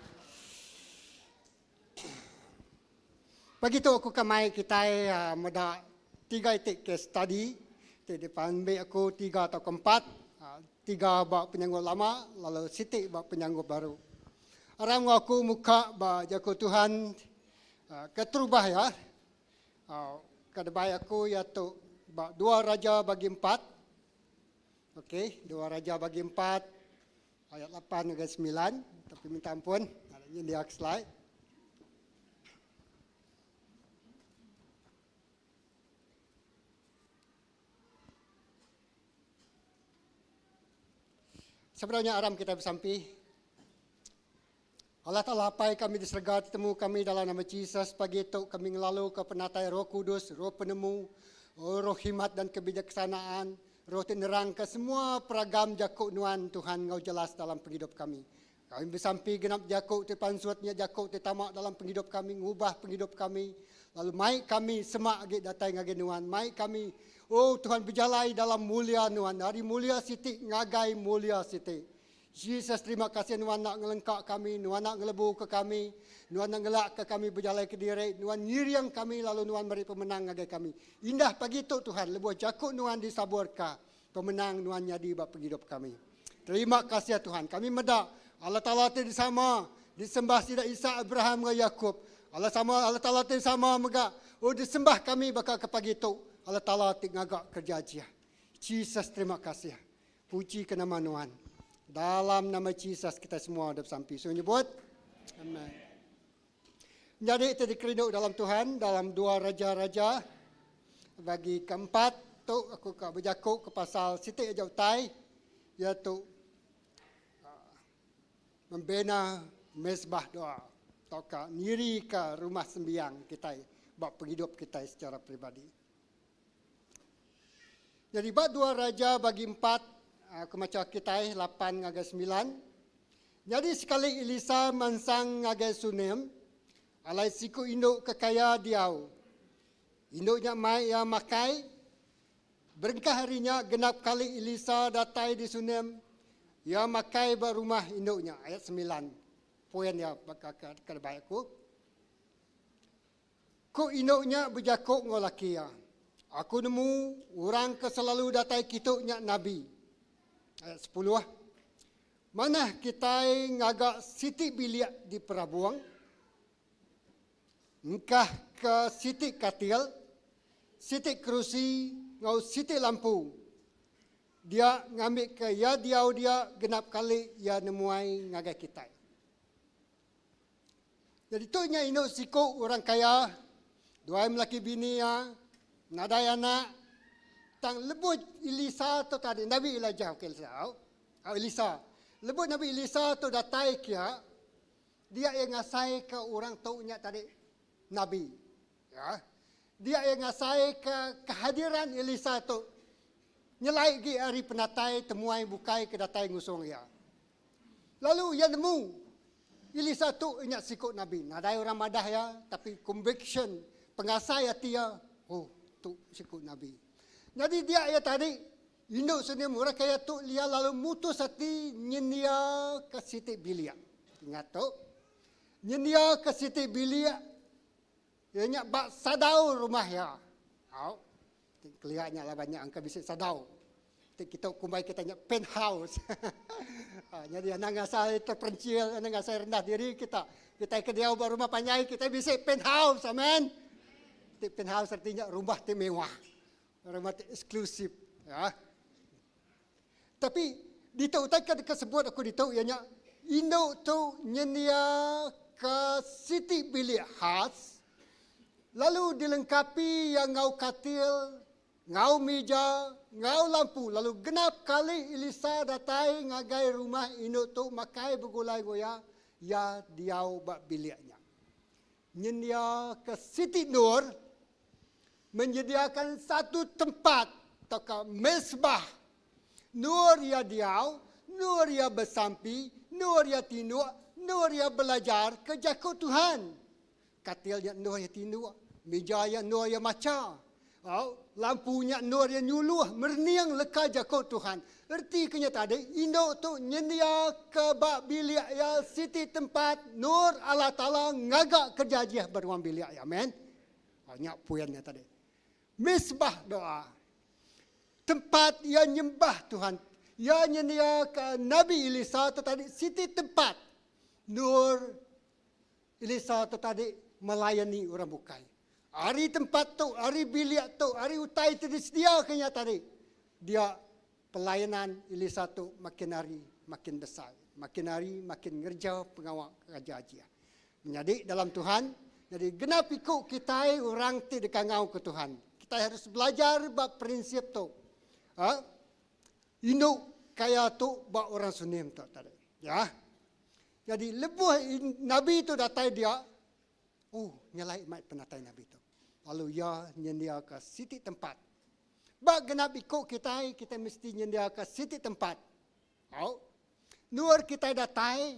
Speaker 4: Pagi itu aku kamai kita muda 3 itik case study. Di depan aku 3 atau 4. 3 bak penyanggut lama, lalu sitik bak penyanggut baru. Orang aku muka bak jago Tuhan keterubah ya. Kedebai aku iaitu 2 Raja bagi 4. Okey, 2 Raja bagi 4 ayat 8 hingga 9. Tapi minta ampun, ini dia slide. Sebenarnya aram kita bersampi. Allah Ta'ala apai kami diserga temu kami dalam nama Jesus. Pagi itu kami ngelalu ke penatai Roh Kudus, Roh Penemu, Roh Hikmat dan kebijaksanaan, Roh Penerang ke semua peragam jakuk nuan Tuhan ngau jelas dalam penghidup kami. Kami bersampi genap jakuk tepan suatnya jakuk tetamak dalam penghidup kami, ngubah penghidup kami. Lalu mai kami semak agi datai ngagi nuan, mai kami Tuhan berjalai dalam mulia nuan. Hari mulia siti ngagai mulia siti. Jesus, terima kasih Nuan nak ngelengkak kami, Nuan nak ngelebu ke kami, Nuan nak ngelak ke kami berjalan ke diri, Nuan nyiriang kami lalu Nuan beri pemenang ngagai kami. Indah pagi itu Tuhan, lebuh jakuk Nuan disaburka, pemenang Nuan nyadi bak penghidup kami. Terima kasih Tuhan, kami medak Allah Ta'ala itu sama, disembah tidak Isa, Abraham dan Yakub. Allah Ta'ala itu sama megak, disembah kami bakal ke pagi itu. Allah Ta'ala itu ngagak kerja aja. Jesus, terima kasih. Puji ke nama Nuan. Dalam nama Jesus kita semua ada bersampi. So nyebut. Amen. Jadi itu dikeriduk dalam Tuhan, dalam 2 Raja-Raja. Bagi keempat, tu aku berjakuk ke pasal sitik aja utai. Iaitu membina mezbah doa. Atau niri ke rumah sembiang kita. Buat penghidup kita secara pribadi. Jadi bab 2 Raja bagi 4. Aku macam kita 8 ngagai 9. Jadi sekali Elisa mansang ngagai Sunem, alai siku induk kekaya diau. Induknya mai ya makai. Berengkah harinya genap kali Elisa datai di Sunem, ya makai berumah induknya. Ayat 9. Poin ya bakal baikku. Ku induknya berjakuk ngolaki ya. Aku nemu orang ke selalu datai kituknya Nabi. Ayat 10. Mana kita ngagak siti biliak di perabuang. Engkah ke siti katil, siti kerusi, ngau siti lampu. Dia ngambil ke ya diau dia genap kali ya nemuai ngagak kita. Jadi tu nya induk siku orang kaya, 2 lelaki bini ya, nadai anak, tang lebut Elisa tu tadi Nabi Elijah ke Elisa. Lebut Nabi Elisa tu datai kia, dia yang ngasai ke orang tu nya tadi Nabi. Ya. Dia yang ngasai ke kehadiran Elisa tu. Nyelai gi hari penatai temuai bukai ke datai ngusung ya. Lalu ia nemu Elisa tu ingat sikut Nabi. Nadai orang madah ya, tapi conviction pengasai hati ya. Tu sikut Nabi. Jadi dia ya tadi induk seni murah kaya tu dia lalu mutus hati nyendia ke Siti Bilia. Ingat tu. Nyendia ke Siti Bilia. Ianya bak sadau rumah ya. Kelihatannya lah banyak angka bisik sadau. Kita kumbai kita nya penthouse. Jadi anak ngasai terpencil, anak ngasai rendah diri kita. Kita ke dia rumah panjai kita bisik penthouse, amen. Penthouse artinya rumah mewah. Rumah eksklusif, ya. Tapi ditautakan kesebut aku ditau ianya induk tu nyendia ke Siti Bilik khas, lalu dilengkapi yang ngau katil, ngau meja, ngau lampu, lalu genap kali Elisa datai ngagai rumah induk tu makai bergulai goya ya diau bak biliknya. Nyendia ke Siti Nur menyediakan satu tempat atau mezbah. Nur ya diau, nur ya bersampi, nur ya tinuk, nur ya belajar ke jakut Tuhan. Katilnya nur ya tinuk, meja ya nur ya maca. Lampunya nur ya nyuluh, merniang leka jakut Tuhan. Erti kenyataan induk tu nyendia ke bak bilik ya siti tempat nur Allah Ta'ala ngagak kerja beruang bilik ya, amen. Banyak poinnya tadi. Mezbah doa. Tempat yang nyembah Tuhan. Yang nyendia ke Nabi Elisa tu tadi siti tempat. Nur Elisa tu tadi melayani orang bukai. Hari tempat tu, hari bilik tu, hari utai tu disediakannya tadi. Dia pelayanan Elisa tu makin hari makin besar. Makin hari makin ngerja pengawal kerja aja. Menjadi dalam Tuhan. Jadi genap ikut kita orang ti dekangau ke Tuhan. Kita harus belajar bab prinsip tu. Induk kaya tu buat orang Sunim tu tadi. Ya. Jadi lebuh Nabi tu datai dia. Nyalai mat penatai Nabi tu. Lalu ya nyendia ke siti tempat. Bak genap ikut kita mesti nyendia ke siti tempat. Nur kita datai,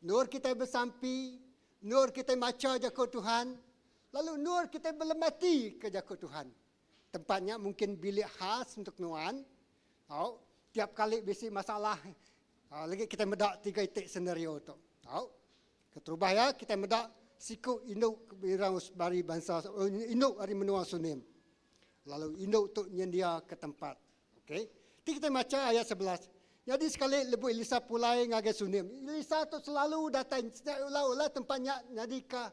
Speaker 4: nur kita bersampi, nur kita maca jago Tuhan. Lalu nur kita belemati ke jago Tuhan. Tempatnya mungkin bilik khas untuk nuan. Tiap kali bisi masalah, lagi kita medak 3 itik senario tu. Keterubah ya, kita medak siku induk birang bari bangsa, induk hari menua Sunim. Lalu induk tu nyendia ke tempat. Okey. Kita baca ayat 11. Jadi sekali lebu Elisa pulai ngagai Sunim. Elisa tu selalu datang ulah tempatnya jadi ke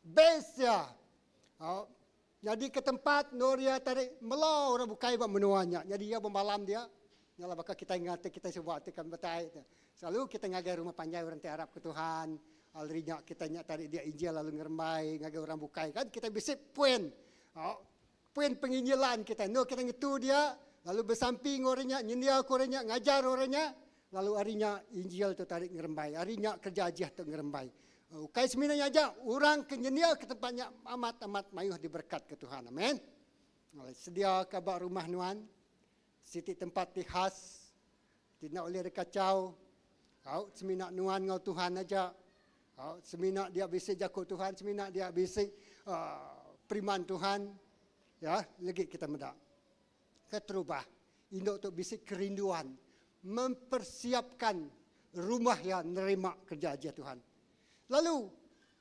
Speaker 4: base ya. Jadi ke tempat Nuria tarik melau orang bukai buat menuanya. Jadi dia bermalam dia. Yalah bakal kita ingat kita sebab tekan betai. Selalu kita ngagai rumah panjang orang Arab ke Tuhan. Alrinya kita nyak tarik dia Injil lalu ngerembai ngagai orang bukai kan kita bisip poin. Poin penginjilan kita. Kita ngetu dia lalu bersamping orangnya nyendia orangnya ngajar orangnya lalu harinya Injil tu tarik ngerembai. Harinya kerja ajiah tu ngerembai. Kai seminanya aja orang kenyendia ke tempatnya amat mayuh diberkat ke Tuhan. Amin. Sedia kabar rumah nuan. Siti tempat di khas. Tidak boleh kacau. Semina nuan ngau Tuhan aja. Semina dia bisik jago Tuhan. Semina dia bisik priman Tuhan. Ya, lagi kita medak. Keterubah. Induk tu bisik kerinduan. Mempersiapkan rumah yang nerima kerja aja Tuhan. Lalu,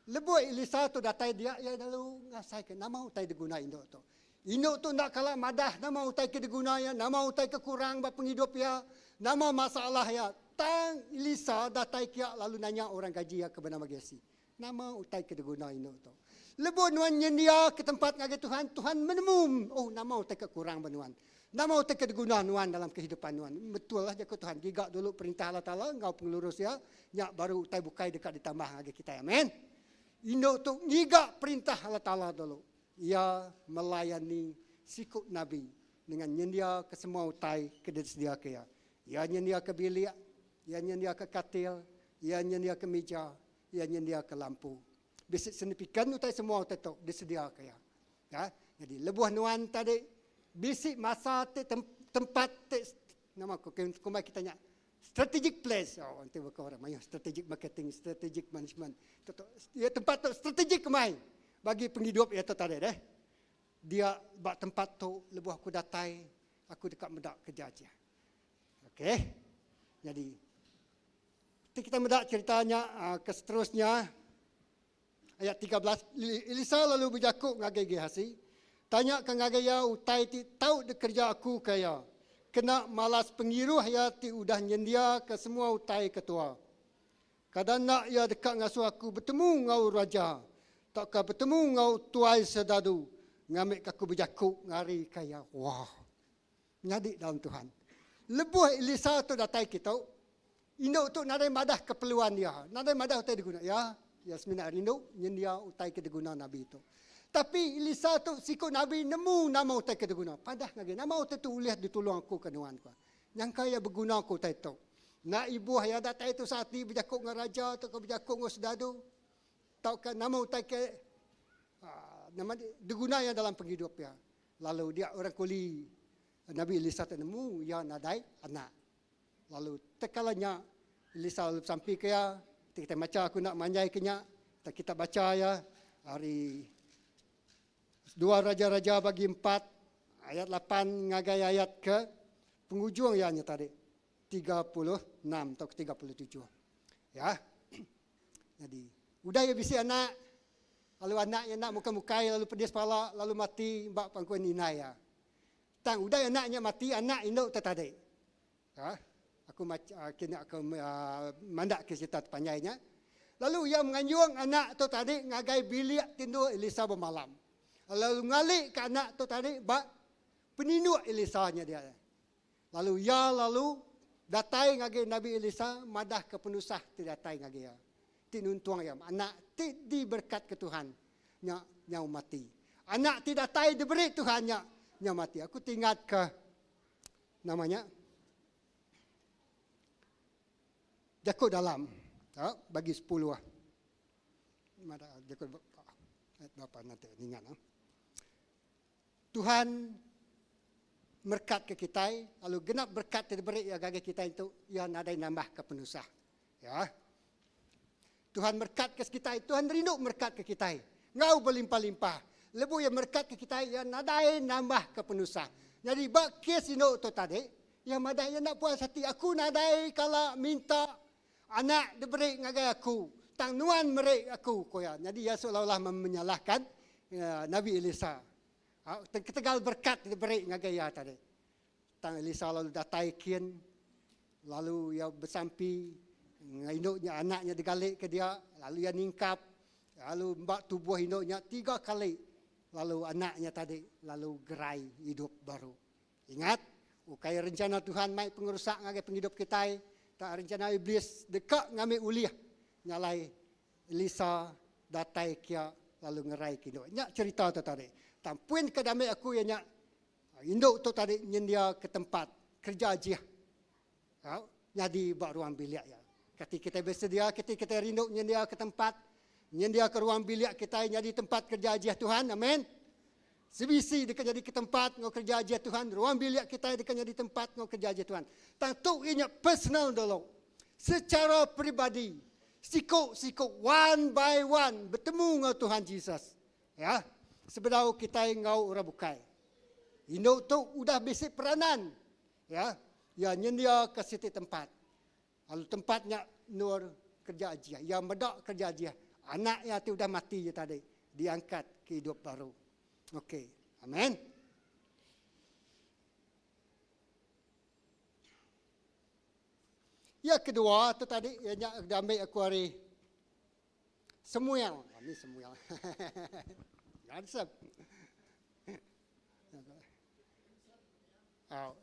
Speaker 4: lebu Elisa tu datai dia, ya lalu ngasai ke, nama utai diguna induk tu. Induk tu nak kalah madah, nama utai ke diguna ya, nama utai ke kurang buat penghidup ya, nama masalah ya. Tang Elisa datai kia lalu nanya orang gaji ya ke bernama Gesi. Nama utai ke diguna induk tu. Lebu nuan nyendia ke tempat ngagai Tuhan, Tuhan menemu, nama utai ke kurang benuan. Nama utai ke diguna nuan dalam kehidupan nuan. Betul lah jaga Tuhan. Gigak dulu perintah Allah Ta'ala, engkau pengurus ya. Nyak baru utai bukai dekat ditambah lagi kita. Amin. Induk tu gigak perintah Allah Ta'ala dulu. Ia melayani sikut Nabi. Dengan nyendia ke semua utai ke sedia ke ya. Ia nyendia ke bilik. Ia nyendia ke katil. Ia nyendia ke meja. Ia nyendia ke lampu. Bisik signifikan utai semua utai tu disedia ke ya. Jadi lebuh nuan tadi. Bisik masa tempat nama kumai kita tanya strategic place nanti berkau orang strategic marketing strategic management ya tempat tu strategic kumai bagi penghidup ya tu tadi dia bak tempat tu lebuh aku datai aku dekat medak kerja aja. Okey, jadi kita medak ceritanya ke seterusnya ayat 13. Elisa lalu berjakuk ngagai Gehazi. Tanya ke ngagaya utai ti tahu de kerja aku kaya. Kena malas pengiruh ya ti udah nyendia ke semua utai ketua. Kadang nak ya dekat ngasuh aku bertemu ngau raja. Takkah bertemu ngau tuai sedadu. Ngambil aku berjakuk ngari kaya. Wah. Nyadik dalam Tuhan. Lebuh Elisa tu datai kita. Induk tu nadai madah keperluan dia. Nadai madah utai diguna. Ya semina rindu nyendia utai ke diguna Nabi itu. Tapi Elisa tu sikut Nabi nemu nama utai ke diguna. Padah lagi. Nama utai tu ulihat ditolong aku ke nuan ku. Yang kaya berguna aku utai tu. Nak ibu yang datai tu saat ni berjakuk dengan raja atau berjakuk dengan sedadu. Tahu kan nama utai ke nama diguna yang dalam penghidup ya. Lalu dia orang kuli Nabi Elisa tu nemu ya nadai anak. Lalu tekalanya Elisa lalu sampai ke ya. Kita baca aku nak manjai kenya. Kita baca ya hari 2 Raja-Raja bagi 4 ayat 8 ngagai ayat ke penghujung ya tadi 36 atau ke 37 ya. Jadi udah ya bisi anak lalu anaknya nak muka-mukai lalu pedis kepala lalu mati mbak pangkuan inai ya. Tang udah anaknya mati anak induk tertadi. Ya. Aku kena aku mandak ke cerita panjangnya. Lalu ia menganjung anak tu tadi ngagai bilik tindu Elisa bermalam. Lalu ngalik ke anak tu tadi, peninduk Elisa-nya dia. Lalu datai ngagi Nabi Elisa, madah ke penusah ti datai ngagi ya. Ti nuntuang ya, anak ti diberkat ke Tuhan, nyau mati. Anak ti datai diberi Tuhan, nyau mati. Aku tingat ke namanya, Jakut dalam. Bagi 10 lah. Mana jakut ayat berapa nanti ingat. Tuhan berkat ke kita, lalu genap berkat diberi ya gagi kita itu ya nadai nambah ke penusah. Ya. Tuhan berkat ke kita, Tuhan rindu berkat ke kita. Ngau berlimpah-limpah. Lebu yang berkat ke kita ya nadai nambah ke penusah. Jadi bak kes ino tu tadi, yang madai yang nak puas hati aku nadai kala minta anak diberi ngagai aku, tang nuan merek aku koya. Jadi ya seolah-olah menyalahkan Nabi Elisa. Ketegal berkat diberi ngagai ya tadi. Tang Elisa lalu datai kian, lalu ya bersampi, induknya anaknya digalik ke dia, lalu ia ningkap, lalu mbak tubuh induknya 3 kali, lalu anaknya tadi, lalu gerai hidup baru. Ingat, ukai rencana Tuhan mai pengerusak ngagai penghidup kita, tak rencana iblis dekat ngambil uliah, nyalai Elisa datai kia, lalu ngerai kinduk. Nyak cerita tu tadi. Tampuin kedamai aku yang nyak induk tu tadi nyendia ke tempat kerja aja. Jadi buat ruang bilik ya. Ketika kita bersedia, ketika kita rindu nyendia ke tempat, nyendia ke ruang bilik kita jadi tempat kerja aja Tuhan. Amin. Sebisi dekat jadi ke tempat ngau kerja aja Tuhan. Ruang bilik kita dekat jadi tempat ngau kerja aja Tuhan. Tentu ini personal dulu. Secara pribadi, sikuk-sikuk one by one bertemu ngau Tuhan Yesus. Ya. Sebenarnya kita ngau ora bukai. Induk tu udah basic peranan. Ya. Ya nyendia ke situ tempat. Lalu tempatnya nur kerja aja. Yang medak kerja aja. Anaknya tu udah mati je tadi. Diangkat ke hidup baru. Okey. Amin. Yang kedua tu tadi yang ambil aku hari Samuel. Ini Samuel. Jangan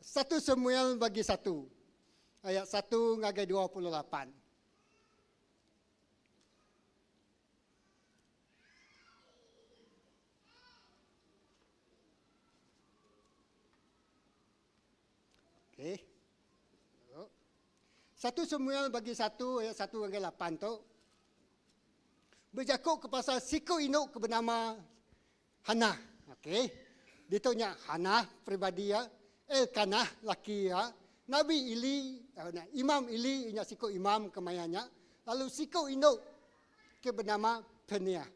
Speaker 4: 1 Samuel bagi 1. Ayat 1 ngagai 28. Okey. 1 Samuel bagi 1 ayat 1 ngagai 8 tu. Berjakuk ke pasal siku inuk ke bernama Hana. Okey. Ditanya Hana pribadi ya. Elkanah laki ya. Nabi Ili, Imam Ili, inya siku imam kemayanya. Lalu siku induk ke bernama Peniah.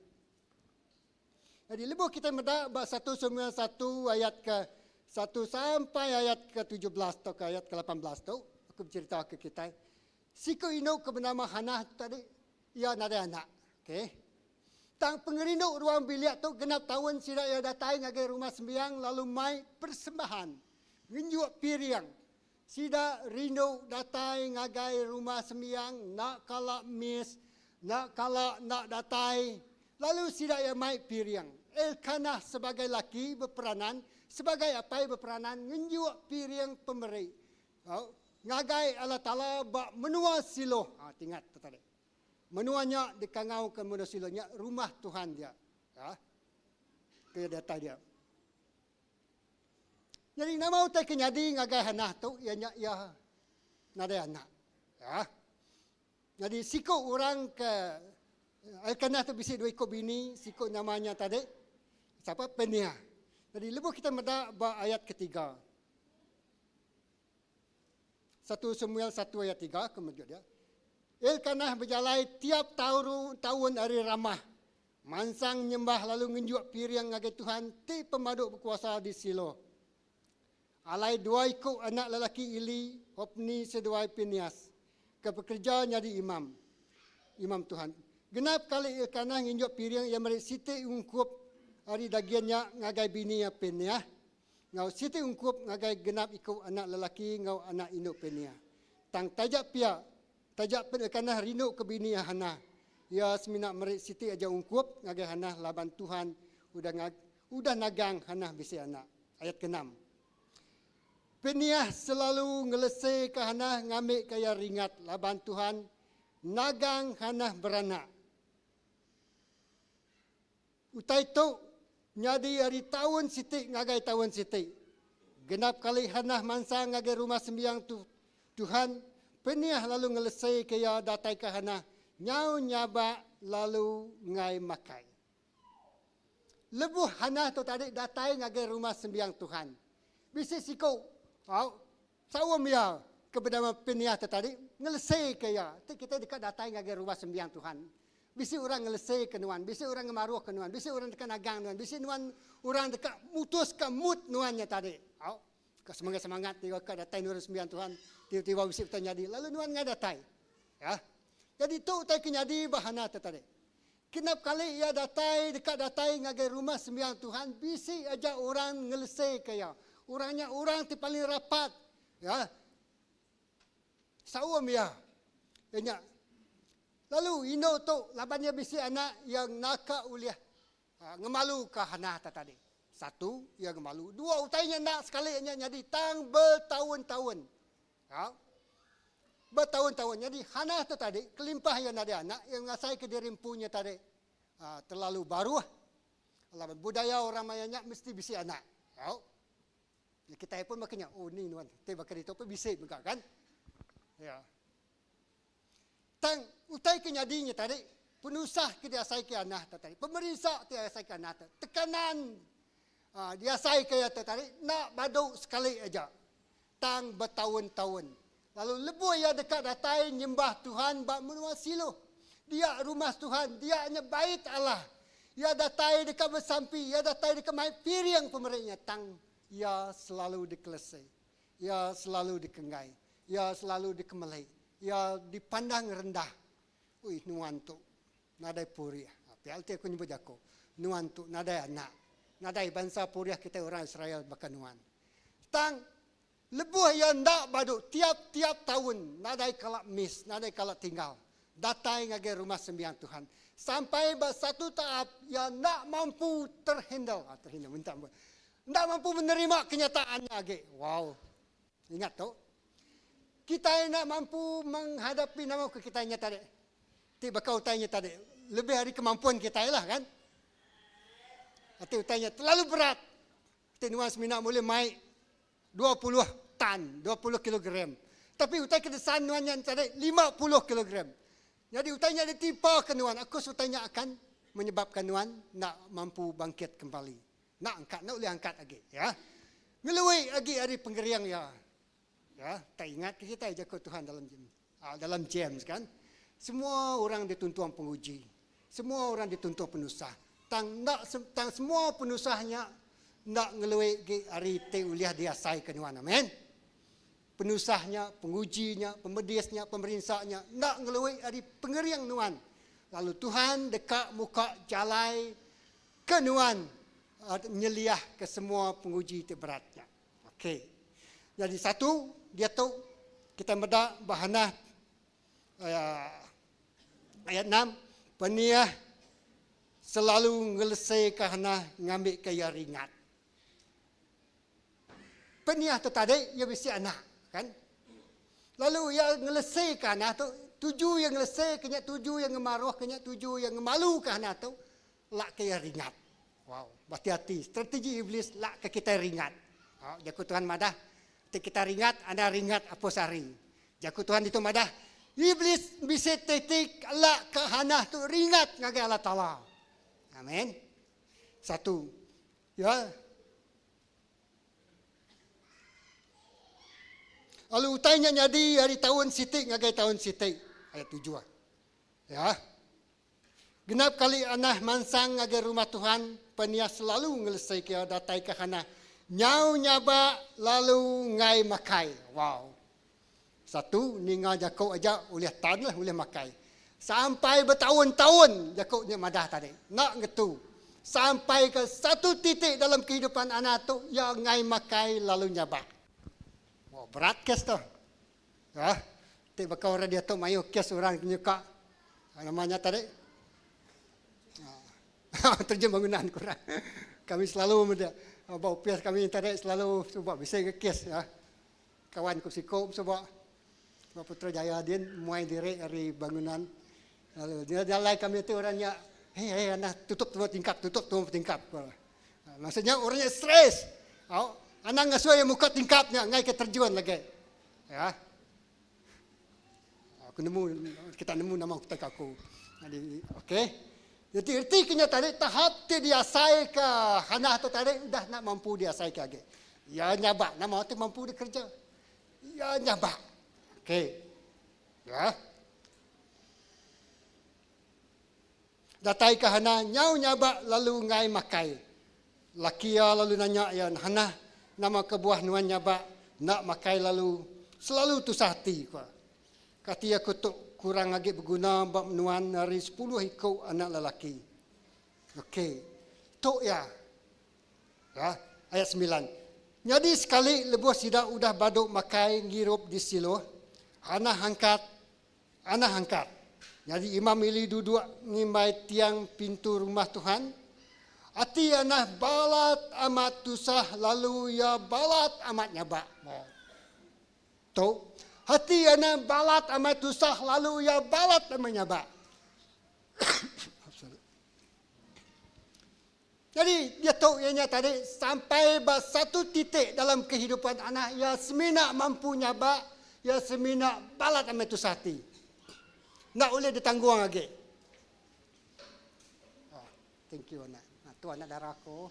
Speaker 4: Jadi lebuh kita mendak 1 Samuel 1 ayat ke 1 sampai ayat ke 17 atau ke ayat ke 18 tu. Aku bercerita ke kita. Siku induk ke bernama Hana tadi, ia ada anak. Okey. Tang pengerinduk ruang bilik tu genap tahun sida ia datai ngagai rumah sembiang lalu mai persembahan. Ngenjuk piriang. Sida rindu datai ngagai rumah sembiang, nak kalak mis, nak kalak nak datai. Lalu sida ia mai piriang. Elkanah sebagai laki berperanan, sebagai apa berperanan, ngenjuk piriang pemberi. Ngagai Allah Ta'ala bak menua siloh. Tingat tadi. Menuanya dikangau ke menua silohnya, rumah Tuhan dia. Ke datai dia. Jadi nama utai kenyadi ngagai hanah tu ya nada anak. Ya. Jadi sikuk orang ke Elkanah tu bisi 2 ekor bini, sikuk namanya tadi siapa Peniah. Jadi lebuh kita mendak ayat ketiga. 1 Samuel 1 ayat 3 kemudian dia. Elkanah berjalan tiap tahun hari ramah. Mansang nyembah lalu ngenjuk piriang ngagai Tuhan ti pemaduk berkuasa di Silo. Alai 2 ikut anak lelaki Ili, Hopni seduai Pinias. Kepekerja jadi imam. Imam Tuhan. Genap kali Elkanah nginjuk piring yang mereka siti ungkup hari dagiannya ngagai bini ya Piniah. Ngau siti ungkup ngagai genap ikut anak lelaki ngau anak induk Piniah. Tang tajak pia, tajak Elkanah rindu ke bini ya Hana. Ya seminak mereka siti aja ungkup ngagai Hana laban Tuhan udah nagang Hana bisi anak. Ayat ke-6. Peniah selalu ngelesai ke Hana ngambil kaya ringat laban Tuhan nagang Hana beranak. Utai tu nyadi hari tahun sitik ngagai tahun sitik. Genap kali Hana mansa ngagai rumah sembiang tu Tuhan Peniah lalu ngelesai kaya datai kahana. Nyau nyaba lalu ngai makai. Lebuh hana tu tadi datai ngagai rumah sembiang Tuhan. Bisi siku. Sawam ya kepada peniah tu tadi. Ngelesai kaya. Kita dekat datai ngagai rumah sembiang Tuhan. Bisi orang ngelesai kenuan. Bisi orang ngemaruh kenuan. Bisi orang dekat nagang nuan. Bisi nuan orang dekat mutus ke mut nuannya tadi. Semangat-semangat dia kat datai nur sembiang Tuhan. Tiba-tiba bisi kita jadi. Lalu nuan ngai datai. Ya. Jadi itu utai kenyadi bahana tadi. Kenap kali ia datai dekat datai ngagai rumah sembiang Tuhan. Bisi aja orang ngelesai kaya. Orangnya orang ti paling rapat. Ya. Sawam ya. Banyak. Lalu ino tu labannya bisi anak yang naka uliah. Ngemalu ke hana tadi. Satu, yang ngemalu. Dua, utainya nak sekali jadi tang bertahun-tahun. Ya. Bertahun-tahun. Jadi hana tu tadi, kelimpah yang ada anak, yang ngasai ke dirimpunya tadi. Terlalu baru. Budaya orang mayanya mesti bisi anak. Ya. Kita pun makanya, oh ni nuan, kita bakal itu pun bisi juga kan. Ya. Tang utai kenyadinya tadi, penusah ke dia sai ke anak tadi. Pemerintah dia sai ke anak. Tekanan dia sai ke tadi, nak baduk sekali aja. Tang bertahun-tahun. Lalu lebu ia dekat datai nyembah Tuhan bak menua silo. Dia rumah Tuhan, dia hanya bait Allah. Ia datai dekat bersampi, ia datai dekat mai piring pemerintahnya tang ia selalu dikelesai. Ia selalu dikengai. Ia selalu dikemelai. Ia dipandang rendah. Ui, nuan tu nadai puriah. PLT aku nyebut aku. Nuan tu nadai anak. Nadai bangsa puriah kita orang Israel bahkan nuan. Tang lebuh yang ndak baduk tiap-tiap tahun nadai kalak mis, nadai kalak tinggal. Datai ngagai rumah sembiang Tuhan. Sampai satu tahap yang ndak mampu terhandle. Terhandle minta. Ndak mampu menerima kenyataannya lagi. Wow. Ingat tu. Kita nak mampu menghadapi nama ke kita tadi. Tiba kau tanya tadi. Lebih dari kemampuan kita lah kan. Hati tanya terlalu berat. Tinuan semina boleh mai 20 tan, 20 kilogram. Tapi utai kedesan nuan yang tadi 50 kilogram. Jadi utainya ditipa ke nuan. Aku utainya akan menyebabkan nuan nak mampu bangkit kembali. Nak angkat, nak boleh angkat lagi. Ya. Ngelui lagi hari penggeriang ya. Ya, tak ingat kita jaga Tuhan dalam James kan. Semua orang dituntun penguji. Semua orang dituntun penusah. Tang semua penusahnya nak ngelui hari te uliah dia sai kenuan. Amin. Penusahnya, pengujinya, pemedisnya, pemerintahnya nak ngelui hari pengeriang nuan. Lalu Tuhan dekat muka jalai kenuan nyeliah ke semua penguji terberatnya. Okey. Jadi satu, dia tahu kita meda bahana ayat 6, peniah selalu ngelesai kahana ngambil kaya ringat. Peniah tu tadi ia bisi anak kan. Lalu ia ngelesai kahana tu, tujuh yang ngelesai, kena tujuh yang ngemaruh, kena tujuh yang ngemalu kahana tu lak kaya ringat. Wow, hati-hati strategi iblis lak ke kita ringat. Jaku Tuhan madah kita ringat, anda ringat apa sari. Jaku Tuhan itu madah. Iblis bisa tetik Allah kehanah tu ringat ngagai Allah Ta'ala. Amin. Satu. Ya. Lalu utainya jadi hari tahun sitik ngagai tahun sitik. Ayat 7. Ya. Genap kali anah mansang ngagai rumah Tuhan. Peniah selalu ngelesai ke datai kehanah. Nyau nyaba lalu ngai makai. Wow. Satu, ninga jakau aja oleh tan lah, oleh makai. Sampai bertahun-tahun jakaunya madah tadi. Nak ngetu. Sampai ke satu titik dalam kehidupan anak tu yang ngai makai lalu nyaba. Wow, berat kes tu. Ya. Tiba kau orang dia tu mayu kes orang nyuka. Namanya tadi. Terjem bangunan kurang. Kami selalu bawa pias kami tadi selalu cuba bisa ke kes ya. Kawan ku sikop cuba Putrajaya din muai diri dari bangunan. Lalu dia jalan kami itu orangnya, hei anak tutup tingkap. Maksudnya orangnya stres. Anak ngasuh yang muka tingkapnya ngai keterjuan lagi. Ya. Aku kita nemu nama kita aku. Jadi, okey. Jadi erti kena tadi tahap ti dia sai ke hanah tu tadi dah nak mampu dia sai ke lagi. Ya nyabak nama tu mampu dia kerja. Ya nyabak. Okey. Ya. Datai ke hana nyau nyabak lalu ngai makai. Lakia lalu nanya ya hana nama kebuah nuan nyabak nak makai lalu selalu tu sahati ko. Kati aku tu kurang lagi berguna bab nuan hari 10 ikut anak lelaki. Okey. Tok ya. Ya, ayat 9. Jadi sekali lebuh sidak udah baduk makai ngirup di silo. Anak angkat. Jadi imam ili duduk ngimbai tiang pintu rumah Tuhan. Hati anak balat amat tusah lalu ya balat amat nyabak. Tok. Hati anak balat amat tusah lalu ya balat amat nyabak. Jadi dia tahu ianya tadi sampai satu titik dalam kehidupan anak ya semina mampu nyabak, ya semina balat amat tusah hati. Nak boleh ditanggung lagi. Oh, thank you anak. Tu anak darahku.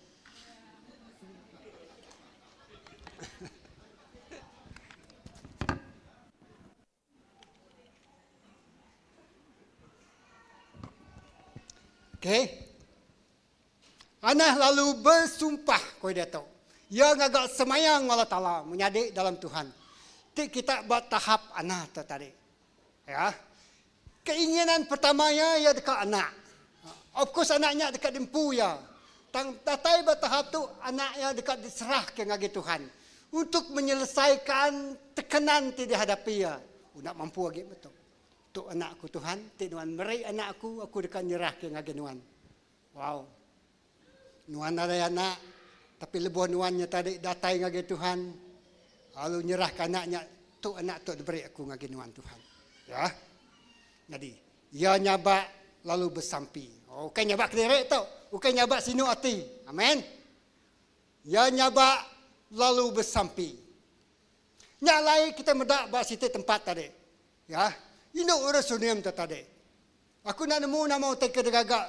Speaker 4: Okey. Anak lalu bersumpah kau dia tahu. Ya ngagak semayang Allah Taala menyadik dalam Tuhan. Tik kita buat tahap anak tu tadi. Ya. Keinginan pertamanya ya dekat anak. Of course anaknya dekat dempu ya. Tatai bertahap tu anaknya dekat diserah ke ngagi Tuhan. Untuk menyelesaikan tekanan yang dihadapi ya. Nak mampu lagi betul. Tuk anakku Tuhan, tik nuan merai anakku, aku dekat nyerah ke ngagi nuan. Wow. Nuan ada anak, tapi lebuh nuannya tadi datai ngagi Tuhan. Lalu nyerah ke anaknya, tuk anak tuk diberi aku ngagi nuan Tuhan. Ya. Jadi, ia nyabak lalu bersampi. Oh, bukan nyabak kelirik tau. Bukan nyabak sinu hati. Amin. Ia nyabak lalu bersampi. Nyak lain kita medak buat situ tempat tadi. Ya. Ini urus sunim tu tadi. Aku nak nemu nama utai kedegagak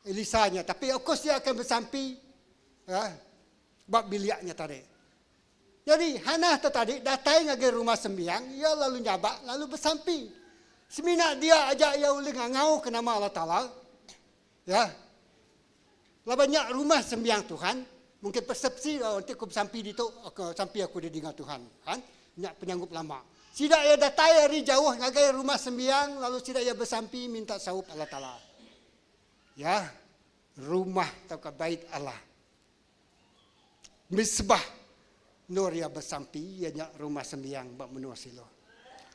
Speaker 4: Elisanya. Tapi of course dia akan bersampi. Ya. Bab biliaknya tadi. Jadi, Hana tu tadi datang ke rumah sembiang. Ia lalu nyabak lalu bersampi. Semina dia ajak ia uling ngau ke nama Allah Ta'ala. Ya. Labanya rumah sembiang Tuhan. Mungkin persepsi untuk aku sampai di tu, sampai aku didengar Tuhan. Kan? Nyak penyanggup lama. Sidak ia datai hari jauh ngagai rumah sembiang. Lalu sidak ia bersampi minta saup Allah Ta'ala. Ya. Rumah atau ke bait Allah. Misbah. Nur ia bersampi. Ia nyak rumah sembiang. Bak menua silo.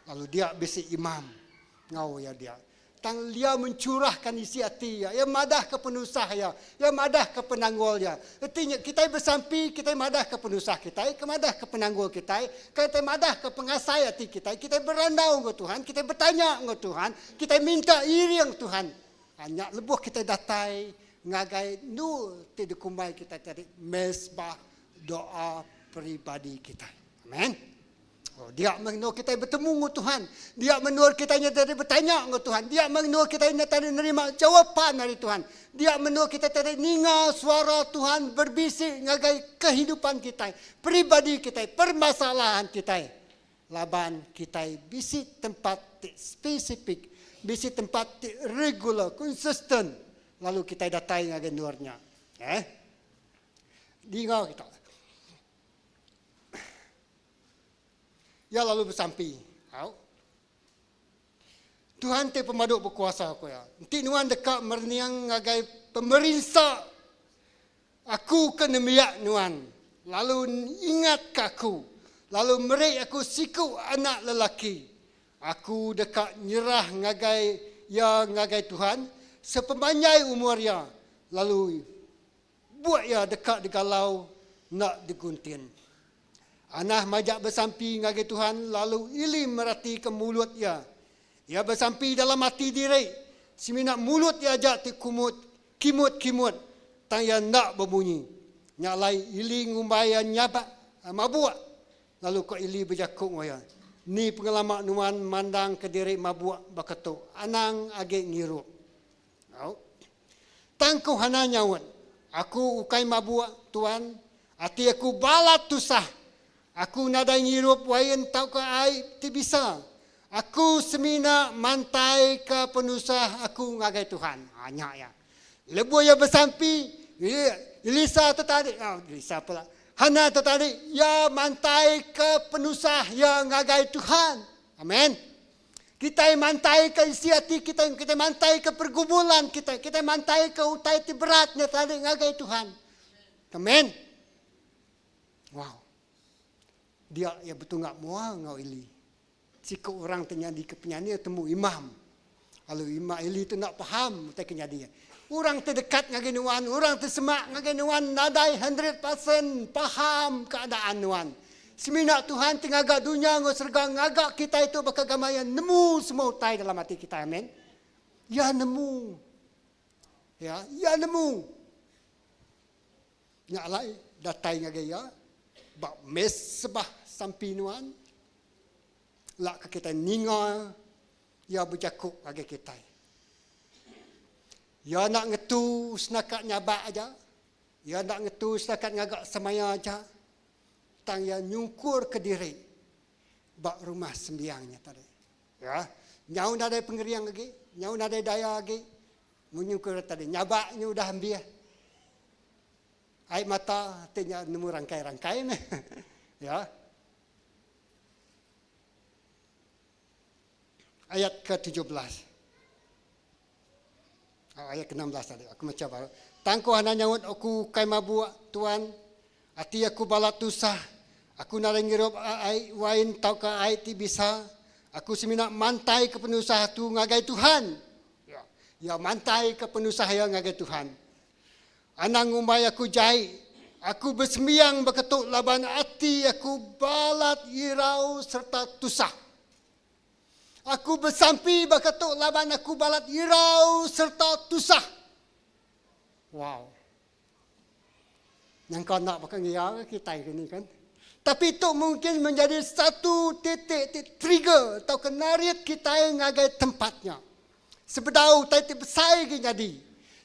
Speaker 4: Lalu dia besi imam. Ngau ya dia. Tang dia mencurahkan isi hati ya. Ia madah ke penusah ya. Ia madah ke penanggul ya. Artinya kita bersampi, kita madah ke penusah kita, madah ke penanggul kita, kita madah ke pengasai hati kita, kita berandau ke Tuhan, kita bertanya ke Tuhan, kita minta iriang Tuhan. Hanya lebuh kita datai ngagai nur ti dikumbai kita tadi mesbah doa pribadi kita. Amin. Oh, dia mengenur kita bertemu dengan Tuhan. Dia mengenur kita tadi bertanya dengan Tuhan. Dia mengenur kita tadi menerima jawapan dari Tuhan. Dia mengenur kita tadi dengar suara Tuhan berbisik ngagai kehidupan kita, pribadi kita, permasalahan kita. Laban kita bisik tempat spesifik, bisik tempat regular, konsisten. Lalu kita datai ngagai nurnya. Dengar kita. Ya lalu bersampi. Tuhan te pemaduk berkuasa aku ya. Nanti nuan dekat merniang ngagai pemerintah. Aku kena miak nuan. Lalu ingat ke aku. Lalu merik aku siku anak lelaki. Aku dekat nyerah ngagai ya ngagai Tuhan. Sepemanjai umur ya. Lalu buat ya dekat digalau nak diguntin. Anak majak bersampi ngagai Tuhan lalu ilim merati ke mulut ia. Ia bersampi dalam hati diri. Semina mulut ia ajak ti kimut. Tang yang nak berbunyi. Nyak lai ili ngumbayan nyabak mabuk. Lalu ko ili berjakuk waya. Ni pengalaman nuan mandang ke diri mabuak bakato. Anang age ngirup. Tangku hana nyawan. Aku ukai mabuak tuan. Ati aku balat tusah. Aku nadai ngirup wayan tau ke ai ti bisa. Aku semina mantai ke penusah aku ngagai Tuhan. Hanya ya. Lebu ya bersampi. Elisa tu tadi. Elisa pula. Hana tu tadi. Ya mantai ke penusah yang ngagai Tuhan. Amin. Kita mantai ke isi hati kita. Kita mantai ke pergumulan kita. Kita mantai ke utai ti beratnya tadi ngagai Tuhan. Amin. Wow. Dia ya betul ngak muang ngau ili. Jika orang terjadi ke penyanyi temu imam. Kalau imam ili tu nak faham tak kenyadi. Orang terdekat ngagi nuan, orang tersemak ngagi nuan nadai 100% faham keadaan nuan. Semina Tuhan tingagak dunia ngau serga ngagak kita itu bakal gamayan nemu semua utai dalam hati kita. Amin. Ya nemu. Ya nemu. Nyalai datai ngagi ya. Bak mes sebah sampai nuan. Lak ke kita ninga, ya berjakuk bagi kita. Ya nak ngetu senakat nyabak aja. Ya nak ngetu senakat ngagak semaya aja. Tang ya nyungkur ke diri. Bak rumah sembiangnya tadi. Ya, nyau nadai pengeriang lagi, nyau nadai daya lagi. Menyungkur tadi, nyabaknya udah ambil. Air mata, artinya nemu rangkai-rangkai. Ya. Ayat ke-17. Ayat ke-16 tadi. Aku macam apa? Tangku hana nyawut aku kai mabuak Tuan. Ati aku balat tusah. Aku narengirup ai wain tau ka ai ti bisa. Aku semina mantai ke penusah tu ngagai Tuhan. Ya mantai ke penusah yang ngagai Tuhan. Anang umay aku jai. Aku bersembiang berketuk laban ati aku balat irau serta tusah. Aku bersampi berketuk laban aku balat irau serta tusah. Wow. Yang kau nak pakai ngiau kita ini kan. Tapi itu mungkin menjadi satu titik trigger atau kenarit kita yang ngagai tempatnya. Sebedau tai besar lagi jadi.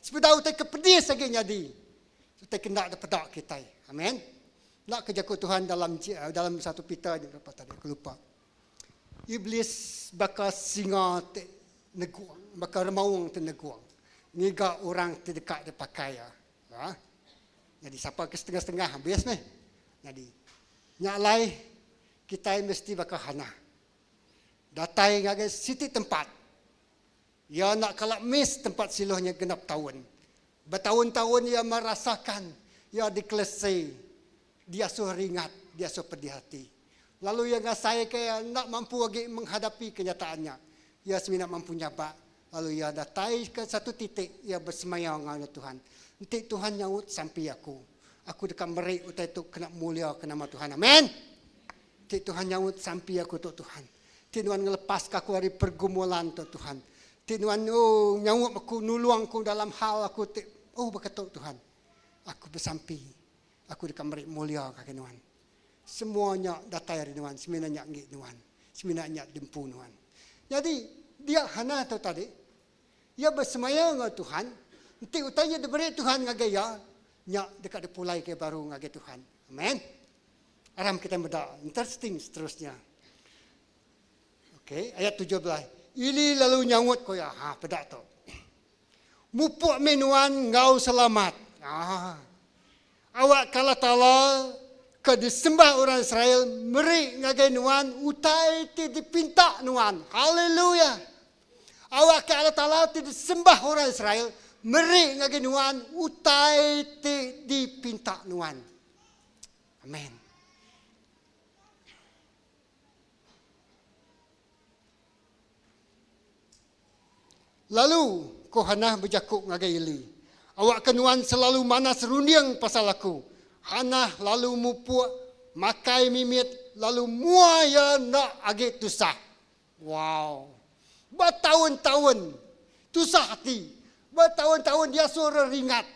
Speaker 4: Sebedau tai kepedis lagi jadi. Tai kena dapat kita. Amin. Nak kejaku Tuhan dalam satu pita ni berapa tadi aku lupa. Iblis bakal singa te neguang, bakal remaung te neguang. Ngiga orang terdekat dia pakai ya. Jadi siapa ke setengah-setengah habis ni. Jadi nyalai kita mesti bakal hana. Datai ngagai siti tempat. Ya nak kalak miss tempat silohnya genap tahun. Bertahun-tahun ia merasakan, ia dikelesai, dia so ringat, dia so pedih hati. Lalu yang saya kaya nak mampu lagi menghadapi kenyataannya. Ia semina mampu nyabak. Lalu ia datai ke satu titik, ia bersemayang dengan Tuhan. Nanti Tuhan nyaut sampai aku. Aku dekat merik utai itu kena mulia ke nama Tuhan. Amin. Nanti Tuhan nyaut sampai aku tu Tuhan. Nanti Tuhan ngelepas aku dari pergumulan tu Tuhan. Nanti Tuhan nyaut aku, nuluang aku dalam hal aku. Berkata Tuhan. Aku bersampi. Aku dekat merik mulia ke Tuhan. Semuanya datai dari Tuhan, seminanya ngik Tuhan, seminanya dempu Tuhan. Jadi dia hana tu tadi, ia bersemayang dengan Tuhan. Nanti utanya diberi Tuhan ngagaya, nyak dekat dipulai ke baru ngagay Tuhan. Amen. Aram kita berdoa. Interesting seterusnya. Okey, ayat 17. Ili lalu nyangut ko ya, pedak tu. Mupuk menuan ngau selamat. Awak kala tala ke disembah orang Israel, meri ngagai nuan, utai ti dipinta nuan. Haleluya. Awak ke Allah Ta'ala ti disembah orang Israel, meri ngagai nuan, utai ti dipinta nuan. Amin. Lalu kohana berjakuk ngagai ili. Awak kenuan selalu manas runiang pasal aku. Hanah lalu mupuk, makai mimit, lalu muaya nak agi tusah. Wow. Bertahun-tahun tusah hati. Bertahun-tahun dia suara ringat.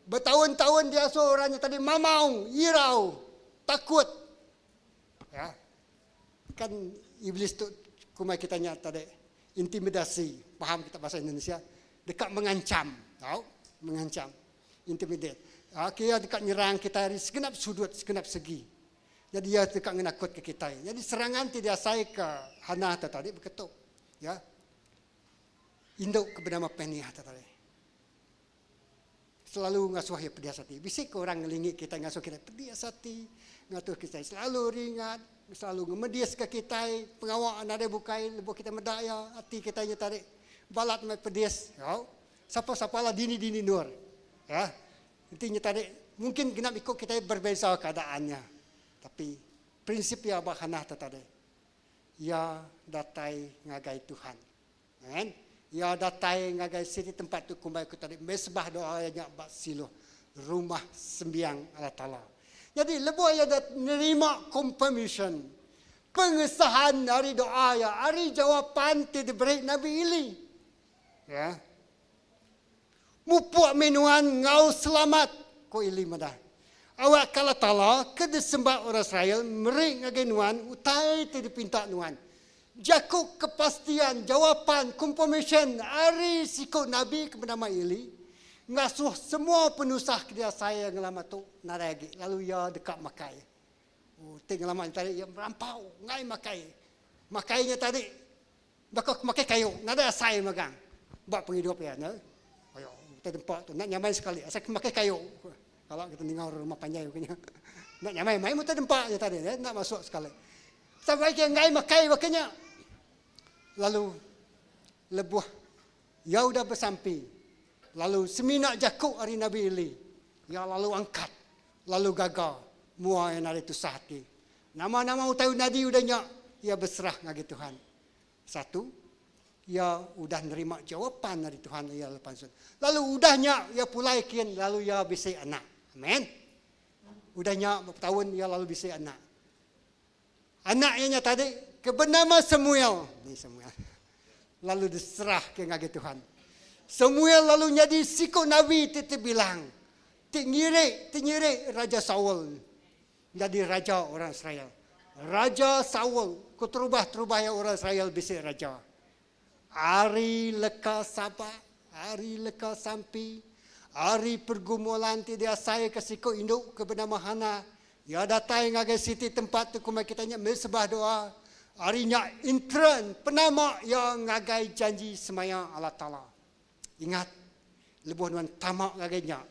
Speaker 4: Bertahun-tahun dia suaranya tadi mamau, irau, takut. Ya. Kan iblis tu kumai kita nyata tadi intimidasi, paham kita bahasa Indonesia, dekat mengancam, tahu? Mengancam, intimidate. Dia dekat nyerang kita dari segenap sudut, segenap segi. Jadi dia dekat menakut ke kita. Jadi serangan tidak saya ke Hana tadi berketuk, ya. Induk kepada Penia tadi. Selalu ngasuh ya pedias hati. Bisik orang ngelingi kita ngasuh kita pedias hati, ngatur kita selalu ringat, selalu ngemedias ke kita, pengawal ada bukai, lebu kita medaya hati kita nya tadi. Balat mai pedias, ya. Siapa-siapa lah dini nur. Ya. Intinya tadi mungkin genap ikut kita berbeza keadaannya. Tapi prinsip ya bahanah tadi. Ya datai ngagai Tuhan. Amen. Ya datai ngagai sini tempat tu kumbai ku tadi mesbah doanya bak siluh rumah sembiang Allah Taala. Jadi lebu ya dat nerima confirmation pengesahan dari doa ya, hari jawapan ti diberi Nabi Ili. Ya. Mupuak menuan ngau selamat ko Ili madah. Awak kala Taala kede sembah orang Israel meri ngagai nuan utai ti dipinta nuan. Jakuk kepastian, jawapan, confirmation, hari sikut Nabi kepada Ili, ngasuh semua penusah dia saya ngelamat tu naragi, lalu ia dekat makai. Tengok lama tadi ia merampau, ngai makai. Makainya tadi, bakal makai kayu, nada saya megang. Buat penghidup ya, no? Ayo, kita tempat tu, nak nyamai sekali, saya makai kayu. Kalau kita dengar rumah panjang punya, nak nyamai, main muta tempat je tadi, nak masuk sekali. Sampai ke ngai makai wakanya. Lalu lebuh ya udah bersampi. Lalu seminak jakuk hari Nabi Ili. Ya lalu angkat. Lalu gagal. Mua yang ada itu sahati. Nama-nama utai nadi udahnya. Ya berserah ngagi Tuhan. Satu. Ya udah nerima jawapan dari Tuhan. Ya lepas. Lalu udahnya ya pulai kian. Lalu ya bisa anak. Amin. Udahnya bertahun ya lalu bisa anak. Anaknya tadi bernama Samuel. Ini Samuel. Lalu diserah ke ngagi Tuhan. Samuel lalu jadi sikut Nabi titip bilang. Tinggirik Raja Saul. Jadi raja orang Israel. Raja Saul. Kuterubah-terubah ya orang Israel bisa raja. Hari leka sabah. Hari leka sampi. Hari pergumulan tidak saya ke sikut induk ke bernama Hana. Ya datai ngagai siti tempat tu kumai kitanya mesbah doa. Harinya intern penama yang ngagai janji semaya Allah Ta'ala. Ingat, lebuh nuan tamak ngagainya.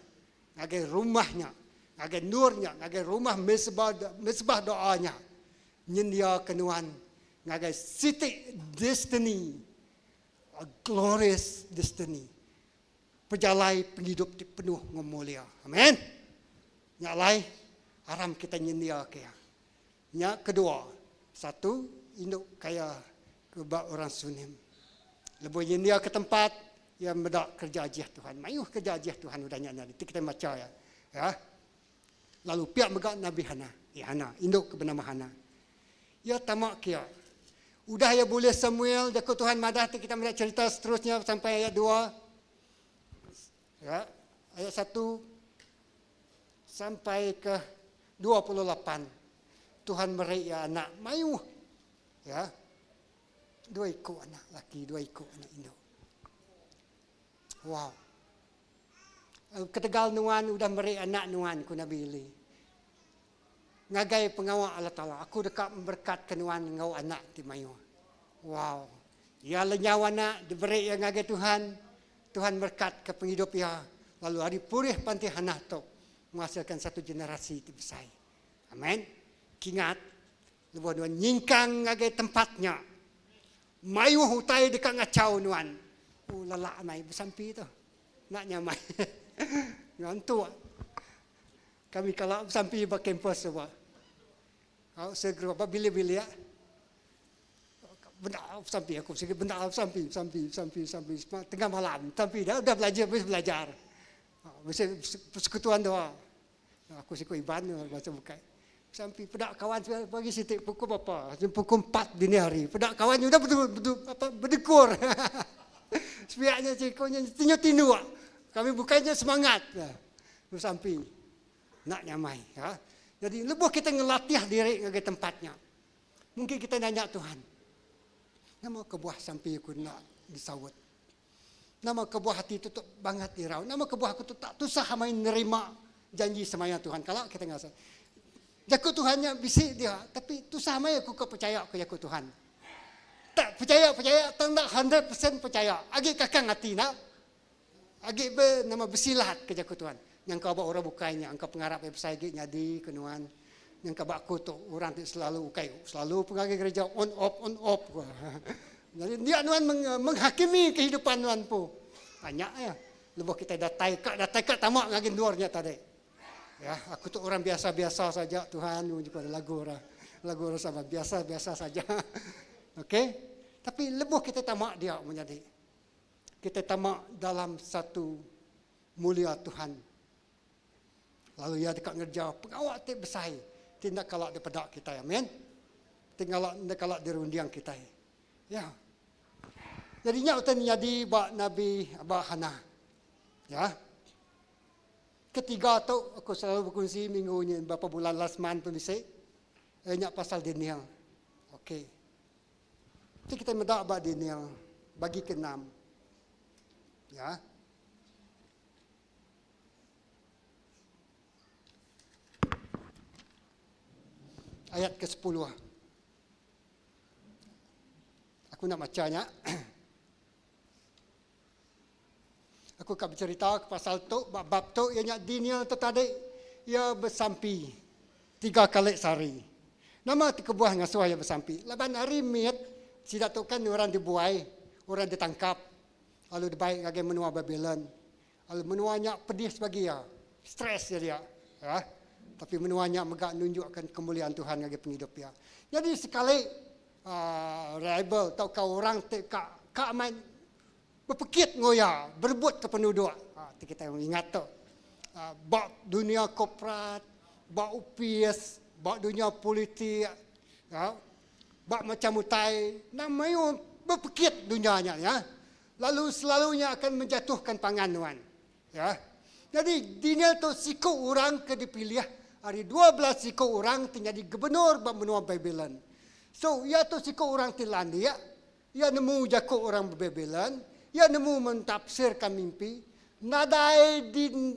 Speaker 4: Ngagai rumahnya, ngagai nurnya, ngagai rumah mesbah doanya. Nyendia kenuan ngagai siti destiny. A glorious destiny. Pejalai penghidup penuh ngemulia. Amin. Nyalai. Haram kita nyendia kaya. Yang kedua, satu, induk kaya kebak orang Sunim. Lebih nyendia ke tempat yang medak kerja ajiah Tuhan. Mayuh kerja ajiah Tuhan udahnya nanti kita baca ya. Ya. Lalu pihak megak Nabi Hana. Ya Hana, induk ke bernama Hana. Ya tamak kia. Udah ya boleh Samuel, jakut Tuhan madah kita melihat cerita seterusnya sampai ayat 2. Ya, ayat 1 sampai ke 28. Tuhan beri ya anak mayu. Ya. 2 ekor anak laki, 2 ekor anak induk. Wow. Ketegal nuan udah beri anak nuan ku Nabi Ili. Ngagai pengawal Allah Ta'ala. Aku dekat memberkat ke nuan ngau anak di mayu. Wow. Ya lenyaw anak diberi yang ngagai Tuhan. Tuhan berkat ke penghidup ya. Lalu hari purih panti hanah tok. Menghasilkan satu generasi itu besar. Amin. Kingat, lebuh nuan nyingkang ngagai tempatnya. Mayu hutai dekat ngacau nuan. Lelak mai bersampi tu. Nak nyamai. Ngantuk. Kami kalau bersampi di kampus sebab. Kau segera apa bila-bila ya. Benda sampai aku sikit benda sampai tengah malam sampai dah belajar. Mesti persekutuan doa. Aku sikit iban baca bukai. Sampai pedak kawan bagi sitik pukul berapa? Pukul 4 dini hari. Pedak kawan sudah betul apa berdekur. Sebiaknya cikonya tinju-tinju. Kami bukannya semangat. Sampai nak nyamai ya. Jadi lebuh kita ngelatih diri ke tempatnya. Mungkin kita nanya Tuhan. Nama kebuah sampai aku nak disawut. Nama kebuah hati tutup banget dirau. Nama kebuah aku tu tak tusah main nerima janji semaya Tuhan. Kalau kita ngasa. Jaku Tuhannya bisik dia. Tapi tusah main aku percaya ke jaku Tuhan. Tak percaya, tak nak 100% percaya. Agi kakang hati nak. Agi nama bersilat ke jaku Tuhan. Yang kau bawa orang bukainya. Engkau pengarap yang bersaigi nyadi kenuan. Yang kau bawa aku tu orang tu selalu ukai. Selalu pengagai gereja on off. Jadi dia nuan menghakimi kehidupan nuan pu. Banyak ya. Lepas kita datai kat tamak ngagin luarnya tadi. Ya, aku tu orang biasa-biasa saja Tuhan, juga ada lagu orang sama biasa-biasa saja. Okey. Tapi lebuh kita tamak dia menjadi. Kita tamak dalam satu mulia Tuhan. Lalu ia dekat ngerja pengawal tu besai. Tindak kalak daripada kita, amin. Tinggal kalak dirundiang kita. Ya. Jadinya utan jadi bak Nabi Abah Hana. Ya. Ketiga tu aku selalu berkongsi minggu ni beberapa bulan last month pemisik. Banyak pasal Daniel. Okey. Jadi kita mendak bak Daniel bagi ke-6. Ya. Ayat ke-10. Aku nak bacanya. Aku akan bercerita pasal tu, bab tu, ianya Daniel tu tadi, ia bersampi 3 kali sehari. Nama kebuah ngasuh ia bersampi. Laban hari miat, sidak tu kan orang dibuai, orang ditangkap. Lalu dibaik lagi menua Babylon. Lalu menuanya pedih sebagi ya. Stres dia. Ya. Tapi menuanya megak nunjukkan kemuliaan Tuhan lagi penghidup ya. Jadi sekali rebel atau kau orang kak main berpekit ngoya, berebut ke penduduk. Kita ingat tu. Bak dunia korporat, bak UPS, bak dunia politik, ya. Bak macam utai, namanya berpekit dunianya ya. Lalu selalunya akan menjatuhkan panganuan. Ya. Jadi Daniel tu siku orang ke dipilih hari 12 siku orang menjadi gubernur benua Babylon. So ia tu siku orang Tilandia, ia nemu jaku orang Babylon, ia nemu mentafsirkan mimpi, nadai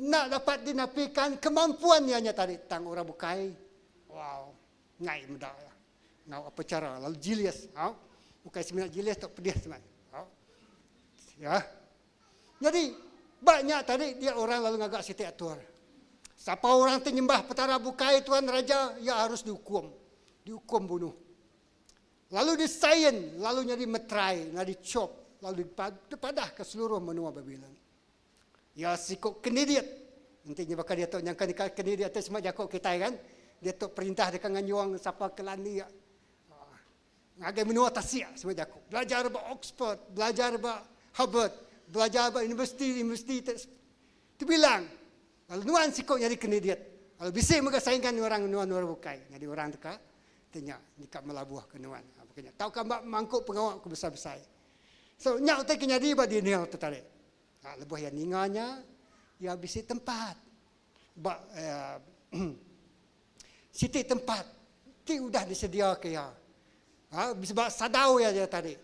Speaker 4: nak dapat dinafikan kemampuan ianya tadi tang orang bukai. Wow, ngai muda ya. Ngau apa cara lalu Julius, bukai seminat Julius tak pedih teman. Ya. Jadi banyak tadi dia orang lalu ngagak siti atur. Siapa orang menyembah petara bukai tuan raja, ia harus dihukum bunuh. Lalu disayin, lalu jadi metrai, jadi chop, lalu dipadah ke seluruh menua Babylon. Ya sikuk kenediat. Nantinya bakal dia tu nyangka kenediat tu semua jakok kita kan. Dia tu perintah dekat nganyuang siapa kelani ya. Ngagai menua tasia semua jakok. Belajar ba Oxford, belajar ba Harvard, belajar ba universiti tu bilang. Lalu nuan sikuk jadi kenediat. Lalu bisik mereka saingkan orang bukai. Jadi orang dekat tanya dekat melabuh ke nuan. Makanya tahu kan mangkuk pengawal ku besar-besar. So nyak utai kenyadi ba Daniel tu tadi. Lebuh yang ninganya ya bisik tempat. Ba siti tempat ti udah disedia ke ya. Sebab sadau ya dia tadi.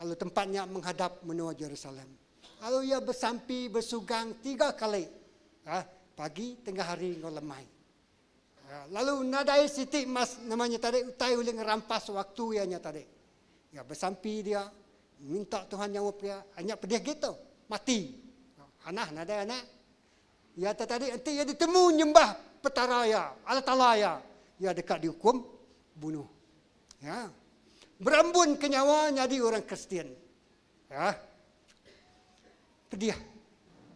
Speaker 4: Lalu tempatnya menghadap menua Jerusalem. Lalu ia bersampi bersugang 3 kali. Pagi, tengah hari, ngau lemai. Lalu nadai siti mas namanya tadi utai uling rampas waktu ianya tadi. Ya bersampi dia minta Tuhan jawab dia, hanya pedih gitu, mati. Anak nadai anak. Ya tadi nanti ia ditemu nyembah petara ya, Allah Taala ya. Ya dekat dihukum bunuh. Ya. Berambun ke nyawa jadi orang Kristian. Ya. Pedih.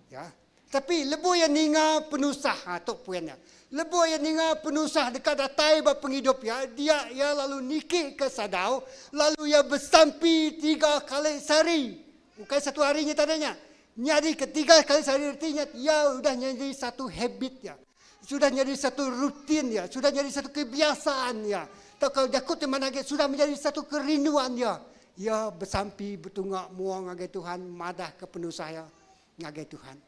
Speaker 4: Ya. Tapi lebu yang ninga penusah tu puannya. Lebu yang ninga penusah dekat datai ba penghidup ya, dia ia lalu nikih ke sadau, lalu ia bersampi 3 kali sehari. Bukan satu harinya tadinya. Jadi ketiga kali sehari artinya ia sudah jadi satu habit ya. Sudah jadi satu rutin ya, sudah jadi satu kebiasaan ya. Atau kalau jakut di mana sudah menjadi satu kerinduan ya. Ia bersampi bertunggak muang ngagai Tuhan, madah ke penusah ya ngagai Tuhan.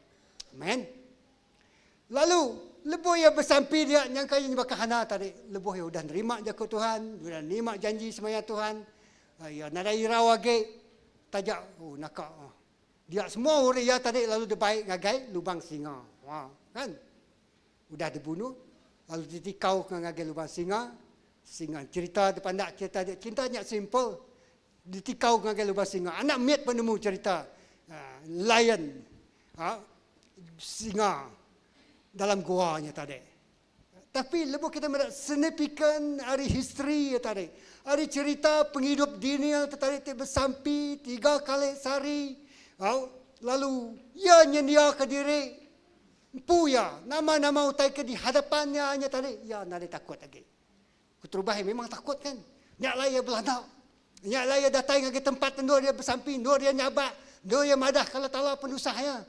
Speaker 4: Amen. Lalu lebuh yang bersampi dia nyangka yang bakal hana tadi. Lebuh yang sudah nerima jakut Tuhan, sudah nerima janji semaya Tuhan. Ya, nada irau age tajak nakak. Dia semua orang ya tadi lalu dia baik ngagai lubang singa. Wah, kan? Udah dibunuh, lalu ditikau ngagai lubang singa. Singa cerita depan nak cerita dia cintanya simple. Ditikau ngagai lubang singa. Anak miat penemu cerita lion, singa dalam guanya tadi. Tapi lepas kita melihat signifikan hari history tadi. Hari cerita penghidup dunia tadi bersampi 3 kali sehari. Lalu ia nyendia ke diri. Puya. Nama-nama utai ke di hadapannya tadi. Ya, nada takut lagi. Kuterubahi memang takut kan. Nyak laya belanda. Nyak laya datang ke tempat nur dia bersampi. Nur dia nyabak. Nur dia madah kalau tala penusahnya.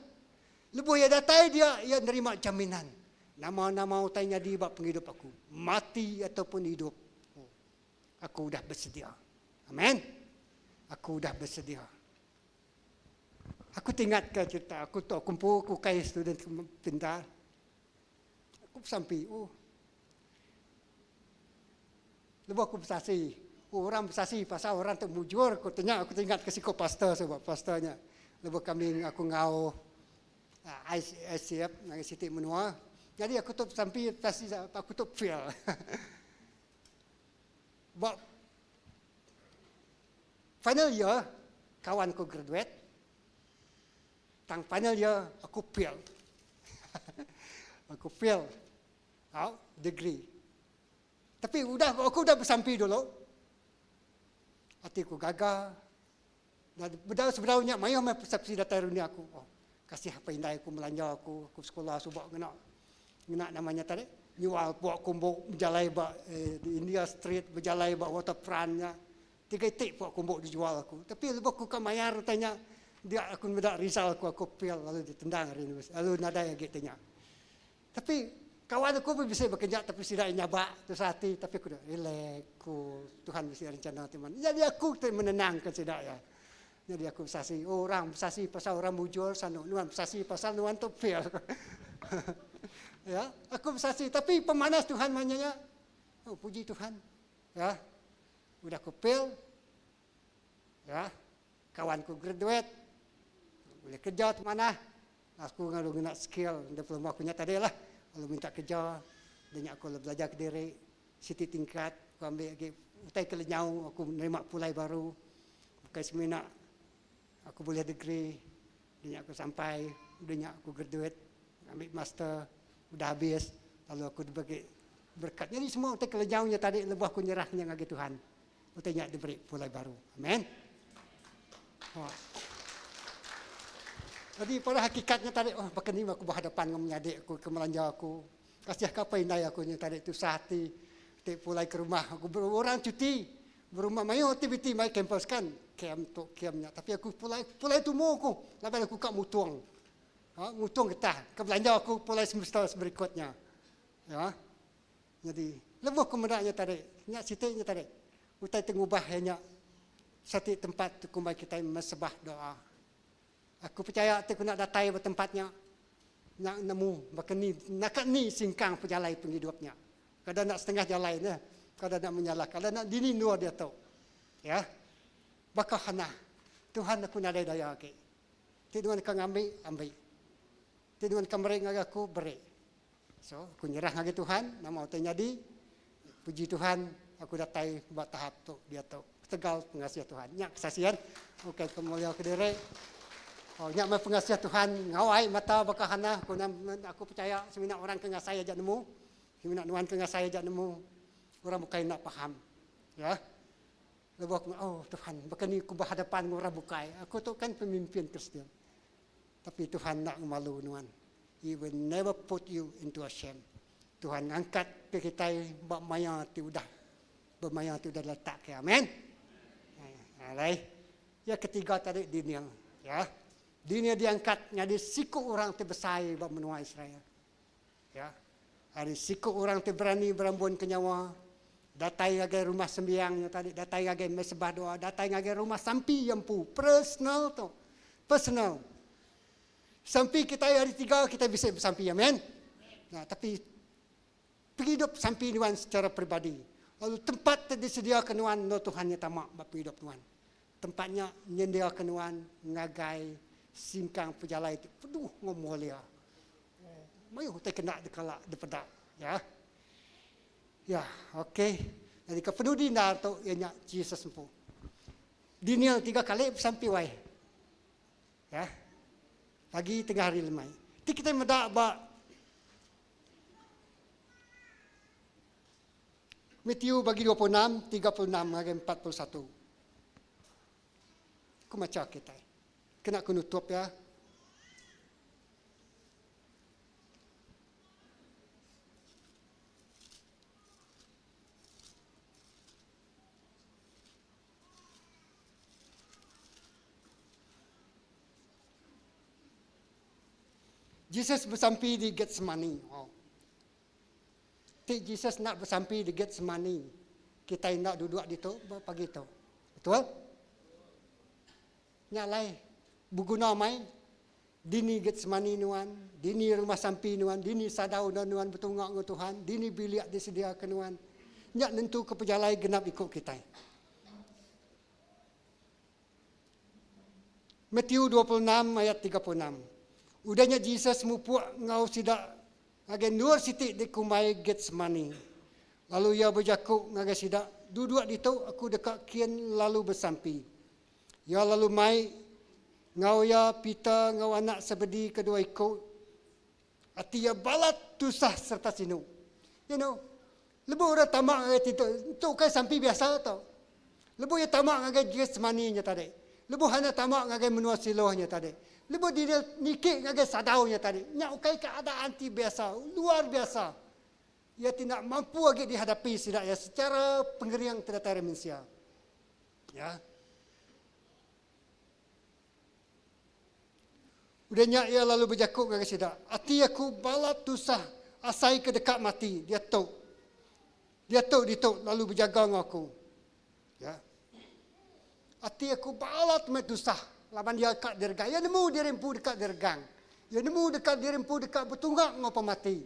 Speaker 4: Lepas dia datang dia nerima jaminan. Nama-nama utainya di bab penghidup aku. Mati ataupun hidup. Aku dah bersedia. Amin. Aku dah bersedia. Aku ingat ke cerita. Aku tu kumpul, aku kaya student pintar. Aku sampai. Lepas aku bersasi. Orang bersasi pasal orang tu mujur. Aku ingat ke siko pastor sebab pastornya. Lepas kami aku ngau. ICF, Nangis Siti Menua. Jadi aku tu sampai aku tu fail. But final year kawan ku graduate. Tang final year aku fail. Aku fail. Degree. Tapi aku dah bersampai dulu. Hatiku gagal. Dan sebenarnya mayo persepsi datang dunia aku. Kasih apa indah aku melanja aku sekolah subak kena namanya tadi nyual buat kumbuk berjalai di India Street berjalai waterfrontnya 3 tik buat kumbuk dijual aku tapi lepas aku kan mayar tanya dia aku mendak risau aku fail lalu ditendang hari ini lalu nada yang gitu tapi kawan aku pun bisa bekerja tapi tidak nyabak tu hati tapi aku dah relax Tuhan mesti rencana teman jadi aku menenangkan tidak ya jadi aku bersasi orang bersasi pasal orang mujur nuan bersasi pasal nuan tu fail. Ya, aku bersasi tapi pemanas Tuhan maknanya. Puji Tuhan. Ya. Udah aku fail. Ya. Kawanku graduate. Boleh kerja di mana? Aku ngadu skill diploma aku nyata dia lah. Lalu minta kerja dan aku belajar ke diri city tingkat aku ambil lagi utai kelenyau aku menerima pulai baru. Bukan semena aku boleh degree dan aku sampai dan aku graduate ambil master udah habis lalu aku dibagi berkat jadi semua utai kelenyaunya tadi lepas aku nyerahnya ngagi Tuhan utainya diberi pulai baru amin. Jadi pada hakikatnya tadi bahkan ni aku berhadapan dengan adik aku kemelanja aku kasih kapai nai aku nya tadi tu sehati tik pulai ke rumah aku orang cuti berumah mayo aktiviti mai campus kan camnya tapi aku pulai tu mau aku laban aku kak mutuang getah ke belanja aku pulai semester berikutnya ya jadi lebih kemenaknya tadi nyak sitiknya tadi utai tengubah hanya satu tempat tu kumbai kita mesbah doa aku percaya tu nak datai ke tempatnya nak nemu bahkan ni singkang pejalai penghidupnya kadang nak setengah jalan ya kadang nak menyala kadang nak dini nur dia tahu ya bakal hana Tuhan aku nak daya ke Tuhan kau ambil Tuhan kau beri aku beri so aku nyerah ngagi Tuhan nama utai jadi puji Tuhan aku datai buat tahap tu dia tahu tegal pengasihan Tuhan nyak kesaksian okey kemuliaan ke diri nyak pengasihan Tuhan ngawai mata bakal hana aku percaya semina orang kena saya jak nemu semina nuan kena saya jak nemu orang bukai nak faham ya lepas Tuhan bahkan ni aku berhadapan dengan orang bukai aku tu kan pemimpin Kristen tapi Tuhan nak malu nuan He will never put you into a shame Tuhan angkat ke kita bermaya tu dah letak ke amin alright ya ketiga tadi dunia ya dunia diangkat jadi siku orang terbesar buat menua Israel ya hari siku orang berani berambun ke nyawa datai agai rumah sembiangnya tadi datai agai mesbah doa datai agai rumah sampi yampu personal sampai kita hari 3 kita bisa bersampi amin nah tapi hidup sampai nuan secara pribadi Lalu tempat disediakan Tuhan, no Tuhan yang tamak bapa hidup Tuhan. Tempatnya nyediakan Tuhan, ngagai, singkang pejalai itu. Peduh ngomolia. Mayu kita kena dekalak depedak. Ya. Ya, okey. Jadi kepenuh dinar tu ianya Jesus sempu. Dinial 3 kali sampai wai. Ya. Pagi tengah hari lemai. Ti kita medak ba Matthew bagi 26, 36 hingga 41. Aku macam kita. Kena aku nutup ya. Jesus bersampai di Getsemani. Oh. Jesus nak bersampai di Getsemani. Kita nak duduk di tu pagi tu. Betul? Nyalai. Berguna mai. Dini Getsemani nuan. Dini rumah sampai nuan. Dini sadau nuan bertungak dengan Tuhan. Dini bilik disediakan nuan. Nyak nentu ke pejalai genap ikut kita. Matthew 26 ayat 36. Udahnya Jesus mupuak ngau sidak agen nur sitik di kumai Getsemani. Lalu ia berjakuk ngagai sidak duduk di tu aku dekat kian lalu bersampi. Ya lalu mai ngau ya pita ngau anak sebedi kedua ikut. Ati ya balat tusah serta sinu. You know, lebu orang tamak ngagai itu kan sampi biasa tau. Lebu ya tamak ngagai Getsemani nya tadi. Lebu hanya tamak ngagai menua silohnya tadi. Lepas dia nikik ngagai sadaunya tadi. Nyak ukai keadaan ti biasa, luar biasa. Ia tidak mampu lagi dihadapi sidak ya secara pengeriang tidak manusia. Ya. Udahnya ia lalu berjakuk ngagai sidak. Ati aku balat tusah asai ke dekat mati. Dia tok. Dia tok ditok lalu berjaga dengan aku. Ya. Ati aku balat metusah. Laban dia dekat dergang. Ya nemu dia rempu dekat dergang. Ya nemu dekat dia rempu dekat bertunggak ngapa mati.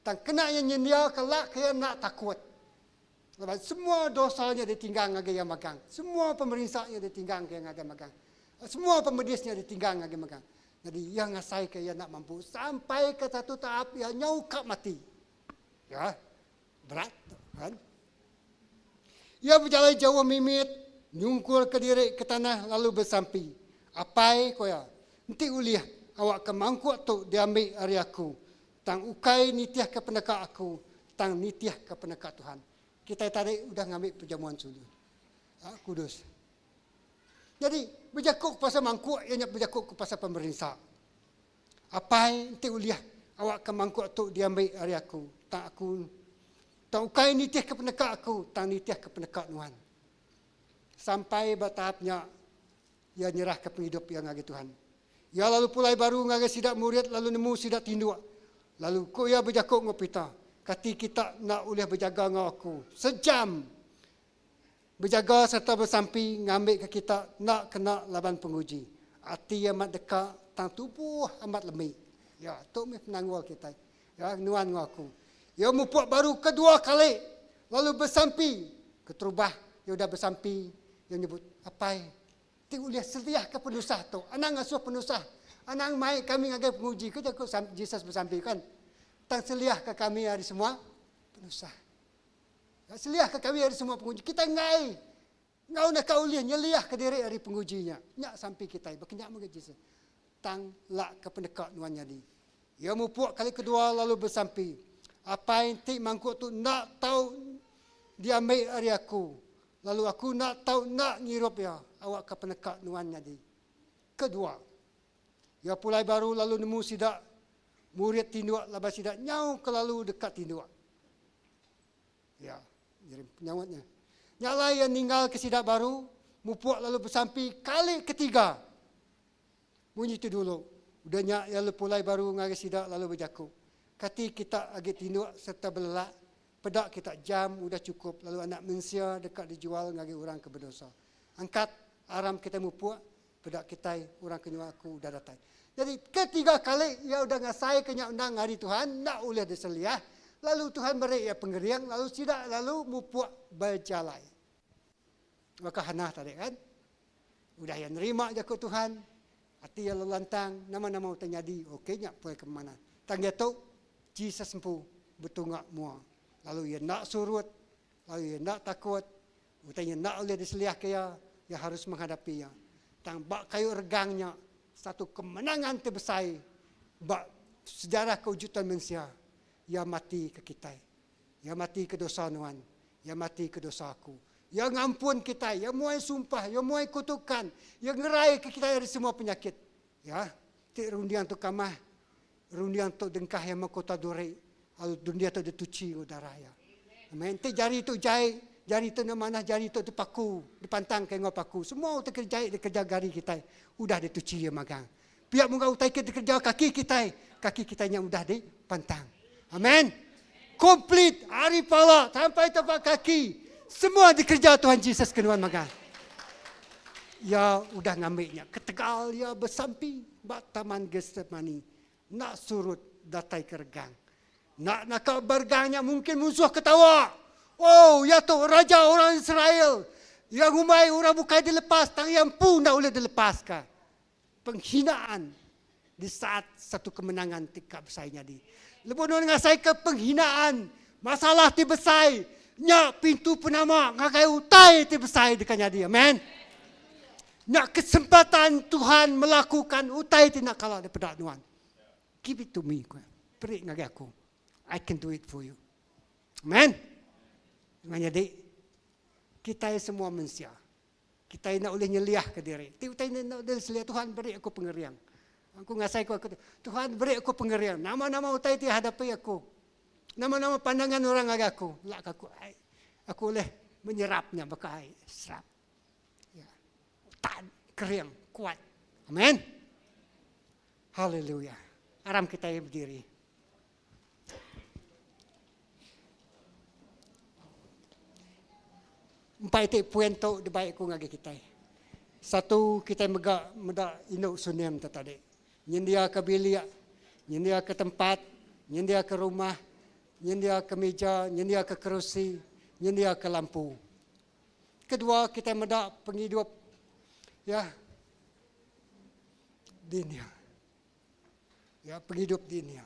Speaker 4: Dan kena yang nyendia kelak kaya nak takut. Laban semua dosanya ditinggal ngagai yang magang. Semua pemerintahnya ditinggal kaya ngagai magang. Semua pemedisnya ditinggal ngagai magang. Jadi yang ngasai kaya nak mampu sampai ke satu tahap yang nyaukak mati. Ya. Berat kan? Ia berjalan jauh mimit, nyungkul ke diri ke tanah lalu bersampi. Apai koya, nanti uliah awak ke mangkuk tu diambil hari aku. Tang ukai nitiah ke pendekat aku, tang nitiah ke pendekat Tuhan. Kita tadi udah ngambil perjamuan sudah. Kudus. Jadi berjakuk pasal mangkuk, ianya berjakuk ke pasal pemerintah. Apai nanti uliah awak ke mangkuk tu diambil hari aku. Tang ukai nitiah ke pendekat aku, tang nitiah ke pendekat Tuhan. Sampai bertahapnya ia nyerah ke penghidup yang ngagai Tuhan. Ia lalu pulai baru ngagai sidak murid, lalu nemu sidak tinduk. Lalu ko ia berjakuk ngopita. Kati kita nak ulih berjaga dengan aku. Sejam. Berjaga serta bersampi ngambil ke kita nak kena laban penguji. Hati amat dekat, tang tubuh amat lemik. Ya, tu menangwal kita. Ya, nuan dengan aku. Ia mupuak baru kedua kali. Lalu bersampi. Keterubah, ia sudah bersampi. Ia nyebut, apai? Tengok lihat seliah ke penusah tu. Anang ngasuh penusah. Anang mai kami ngagai penguji. Kerja kau Jesus bersampai kan. Tang seliah ke kami hari semua penusah. Seliah ke kami hari semua penguji. Kita ngai. Ngau nak kau lihat nyeliah ke diri hari pengujinya. Nyak sampai kita. Berkenyak mengagai Jesus. Tang lak ke pendekat nuannya ni. Ia mupuak kali kedua lalu bersampai. Apa yang tik mangkuk tu nak tahu dia ambil hari aku. Lalu aku nak tahu nak ngirup ya. Awak ke penekat nuan jadi. Kedua. Ya pulai baru lalu nemu sidak. Murid tinduk labas sidak. Nyau ke lalu dekat tinduk. Ya. Nyawatnya. Nyala yang tinggal ke sidak baru. Mupuak lalu bersampi kali ketiga. Bunyi itu dulu. Udah nyak yang pulai baru ngagai sidak lalu berjakuk. Kati kita agak tinduk serta belak. Pedak kita jam udah cukup. Lalu anak mensia dekat dijual ngagai orang ke berdosa. Angkat aram kita mupuak. Pedak kita orang kenyua aku udah datang. Jadi ketiga kali ia udah ngasai kenyak undang hari Tuhan. Nak ulih diseliah. Lalu Tuhan beri ia pengeriang, lalu tidak, lalu mupuak berjalan. Maka Hana tadi kan, udah yang nerima je ke Tuhan, hati yang lelantang, nama-nama terjadi, okeynya pergi ke mana. Tangga tu, Jesus sempu betungak mua. Lalu ia nak surut, lalu ia nak takut, utanya nak oleh diseliah kaya, ia harus menghadapi ia. Tang bak kayu regangnya, satu kemenangan terbesar, bak sejarah kewujudan manusia, ia mati ke kita, ia mati ke dosa nuan, ia mati ke dosa aku. Yang ampun kita, yang muai sumpah, yang muai kutukan, yang ngerai ke kita dari semua penyakit. Ya, ti rundian tu kamah, rundian tu dengkah yang makota dore, lalu dunia tu dituci udara ya. Amen. Ti jari tu jahit, jari tu mana jari tu paku, dipantang ke ngau paku. Semua tu kerja dikerja jari kita, udah dituci ya magang. Pihak muka utai kita kerja kaki kita yang udah dipantang. Amen. Komplit hari pala sampai tapak kaki. Semua dikerja Tuhan Yesus kenuan makan. Ya udah ngambilnya. Ketegal ya bersampi. Bak taman Getsemani. Nak surut datai keregang. Nak bergangnya mungkin musuh ketawa. Oh ya tu raja orang Israel. Yang umai orang bukan dilepas. Tang yang pun tak boleh dilepaskan. Penghinaan. Di saat satu kemenangan tikap besarnya di. Lepas dengan saya ke penghinaan. Masalah ti besar. Nya pintu penama ngakai utai ti besar dekanya dia. Amen. Nak kesempatan Tuhan melakukan utai ti nak kalah daripada Tuhan. Give it to me. Beri ngagai aku. I can do it for you. Amen. Jadi kita semua manusia. Kita nak boleh nyeliah ke diri. Ti utai nak boleh seliah Tuhan beri aku pengerian. Aku ngasai aku Tuhan beri aku pengerian. Nama-nama utai ti hadapi aku. Nama-nama pandangan orang agaku. Lak aku boleh menyerapnya pakai serap. Ya. Tahan, kering, kuat. Amin. Haleluya. Aram kita berdiri. Empat itu poin tu di baik ku ngagi kita. Satu kita mega induk sunem tadi. Nyendia ke bilik, nyendia ke tempat, nyendia ke rumah. Nyendia ke meja, nyendia ke kerusi, nyendia ke lampu. Kedua, kita mendak penghidup ya dunia. Ya, penghidup dunia.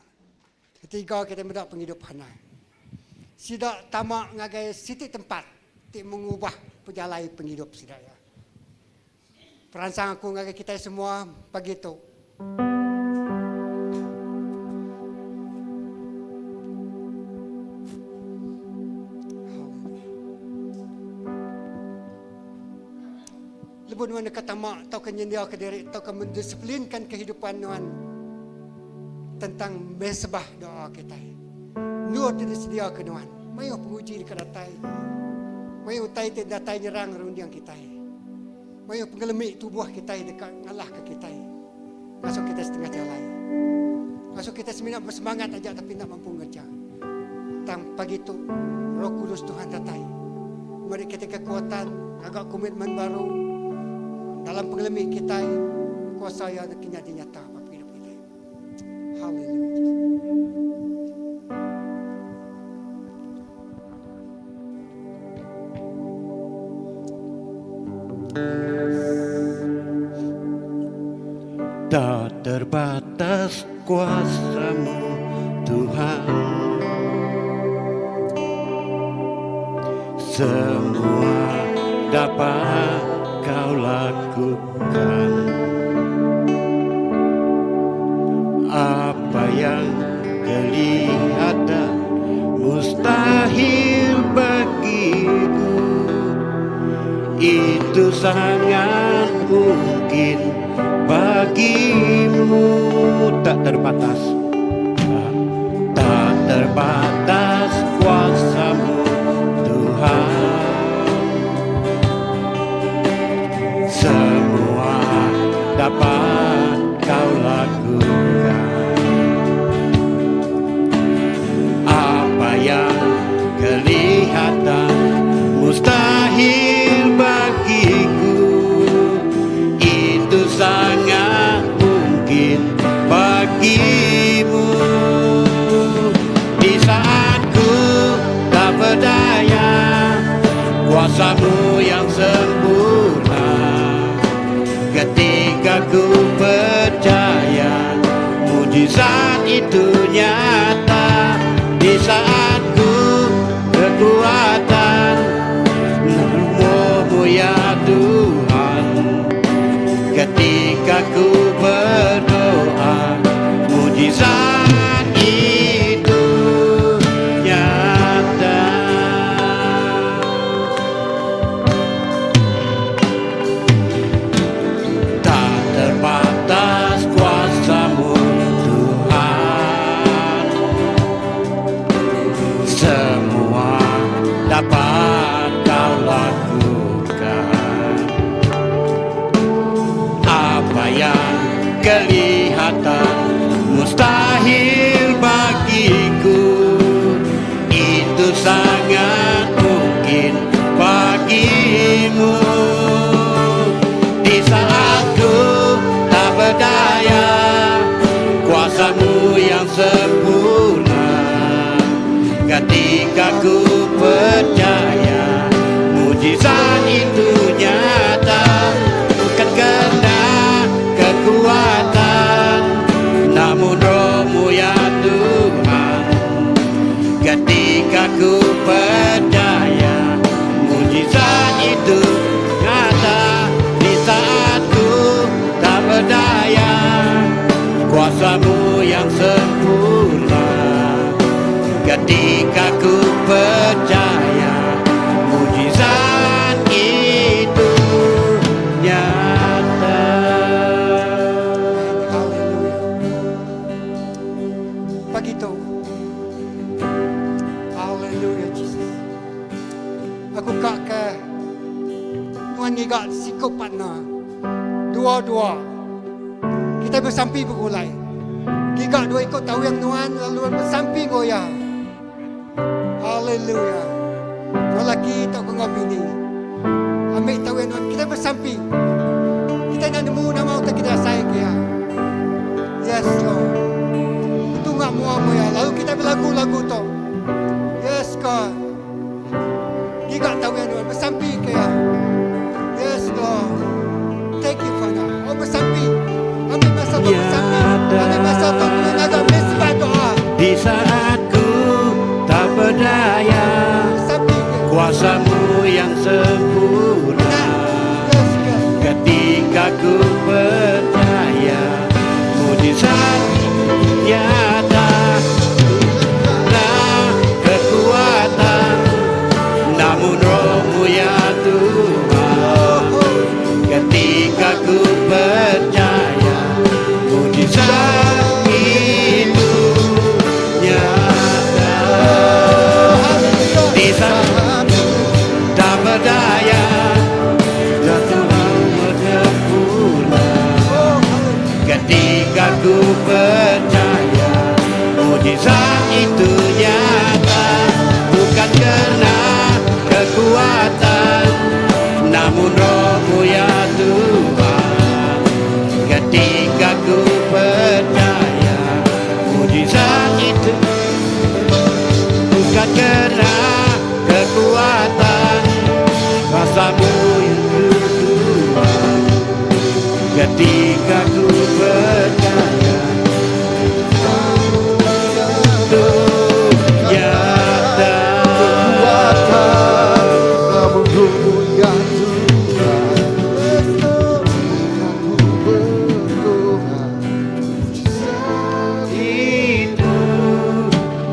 Speaker 4: Ketiga, kita mendak penghidup hana. Sidak tamak ngagai siti tempat ti mengubah perjalanan penghidup sidak ya. Peransang aku ngagai kita semua pagi tu. Lebih Nuan dekat tamak, tau kan nyendia ke diri, tau kan mendisiplinkan kehidupan Nuan tentang mesbah doa kita. Nur tidak sedia ke Nuan, mayu penguji dekat datai, mayu utai tidak datai nyerang rundiang kita, mayu penggelemik tubuh kita dekat ngalah ke kita, masuk kita setengah jalan, masuk kita seminat bersemangat aja tapi tak mampu ngerja. Tang pagi itu Roh Kudus Tuhan datai, mari kita kekuatan, agak komitmen baru. Dalam pengelemik kita, kuasa yang kenyataan nyata bagi hidup kita. Haleluya.
Speaker 2: Tak terbatas kuasa-Mu Tuhan. Semua dapat Kau lakukan. Apa yang kelihatan mustahil bagiku, itu sangat mungkin bagimu. Tak terbatas, tak terbatas kuasa-Mu Tuhan. Semua dapat Kau lakukan. Apa yang kelihatan mustahil bagiku, itu sangat mungkin bagimu. Di saat rohmu yang sempurna. Ketika ku percaya mujizat itu nyata, di saat ku kekuatan nama-Mu ya Tuhan. Ketika ku berdoa mujizat itu nyata. Tak terbatas kuasa-Mu Tuhan, semua dapat Kau lakukan. Apa yang kelihatan mustahil bagiku, itu sangat mungkin bagimu. Di saat ku tak berdaya, kuasa-Mu yang sempurna. Ketika ku percaya mujizat itu nyata, bukan karena kekuatan, namun rohmu ya Tuhan. Ketika ku percaya mujizat itu nyata, di saat ku tak berdaya, kuasa-Mu yang sempurna. Ketika ku percaya mujizat itu nyata.
Speaker 4: Haleluya. Pagi itu. Haleluya, Jesus. Aku kak ke Tuhan ngigak sikap partner. Dua-dua. Kita bersampi bergulai. Gigak dua ikut tahu yang Tuhan lalu bersampi goyah. Haleluya. Kalau lagi tak kau bini. Ambil tahu yang Tuhan. Kita bersampi. Kita nak nemu nama untuk kita sayang ya. Yes Lord. Itu nggak mau ya. Lalu kita berlagu-lagu tu. Yes God. Gigak tahu yang Tuhan bersampi ya. Yes Lord. Thank you Father. Oh bersampi. Ambil masa tu bersampi. Ambil masa tu mengajar mesbah doa.
Speaker 2: Di saat ku tak berdaya,
Speaker 4: Bersampi ya.
Speaker 2: kuasa-Mu yang sempurna.
Speaker 4: Yes God.
Speaker 2: Ketika ku percaya mujizat nyata, nah kekuatan, namun rohmu ya Tuhan. Ketika ku percaya mujizat itu nyata, di saat tak berdaya, dan Tuhan sempurna. Ketika ku percaya mujizat itu nyata, bukan karena kekuatan, namun rohmu ya Tuhan. Ketika ku percaya mujizat itu bukan karena kekuatan, kuasa-Mu yang Tuhan. Ketika ku percaya itu nyata.
Speaker 4: Namun rohmu ya Tuhan. Aku berdoa.
Speaker 2: Itu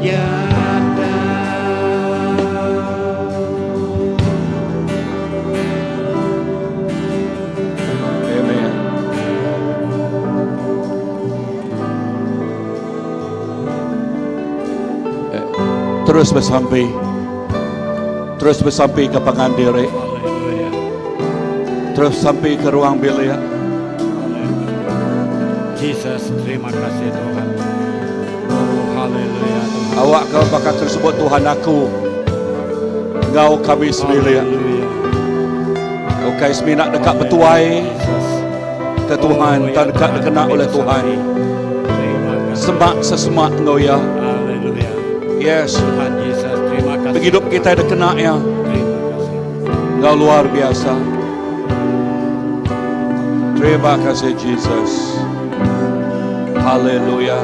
Speaker 2: nyata.
Speaker 7: Amen. Terus bersampai. Terus bersampai ke pengandiri.
Speaker 2: Haleluya.
Speaker 7: Terus sampai ke ruang bilik.
Speaker 2: Jesus, terima kasih Tuhan. Oh, haleluya Tuhan.
Speaker 7: Awak kau bakal tersebut Tuhan aku. Engkau kami sembilan.
Speaker 2: Haleluya.
Speaker 7: Kau kais nak dekat betuai ke Tuhan,
Speaker 2: Oh,
Speaker 7: tak
Speaker 2: ya
Speaker 7: dekat
Speaker 2: Tuhan,
Speaker 7: dikena
Speaker 2: kami
Speaker 7: oleh Tuhan.
Speaker 2: Terima kasih.
Speaker 7: Semak sesemak engkau ya.
Speaker 2: Haleluya.
Speaker 7: Yes.
Speaker 2: Tuhan Yesus, terima kasih.
Speaker 7: Hidup kita dikena ya.
Speaker 2: Terima kasih.
Speaker 7: Engkau luar biasa. Terima kasih Jesus. Haleluya.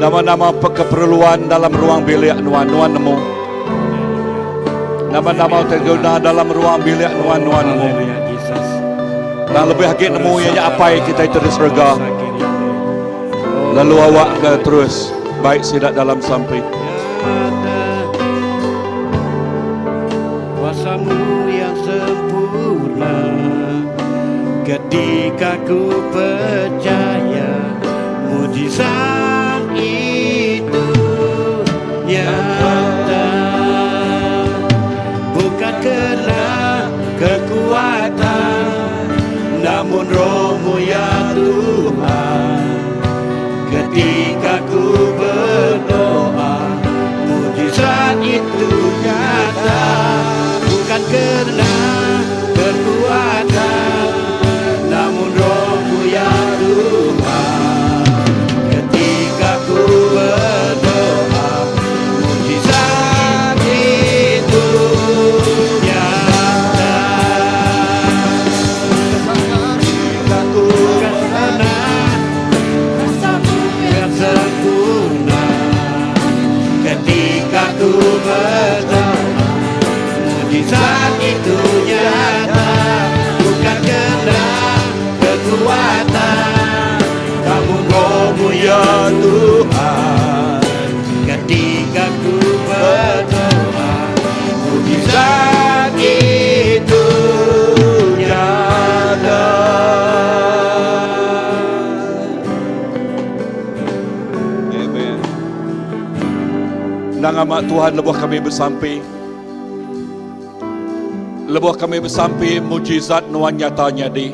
Speaker 7: Nama-nama keperluan dalam ruang bilik Nuan nemu. Nama-nama terguna dalam ruang bilik Nuan nemu.
Speaker 2: Haleluya Jesus.
Speaker 7: Dan lebih lagi nemu ianya apa yang kita itu di surga. Lalu awak ke terus baik sidak dalam sampai.
Speaker 2: Kuasamu yang sempurna, ketika ku percaya mujizat itu nyata, bukan karena kekuatan, namun Roh-Mu ya Tuhan. Ketika ku berdoa, mujizat itu nyata, bukan karena kekuatan, namun Roh-Mu ya Tuhan. Ketika ku berdoa, mujizat itu nyata. Ketika ku karena yang sempurna, ketika ku berdoa, mujizat itu nyata, bukan karena kekuatan, namun Roh-Mu ya Tuhan. Ketika ku berdoa, mujizat itu nyata.
Speaker 7: Amen. Nama Tuhan lebuh kami bersampai. Lebuh kami bersampai mujizat nuan nyatanya di.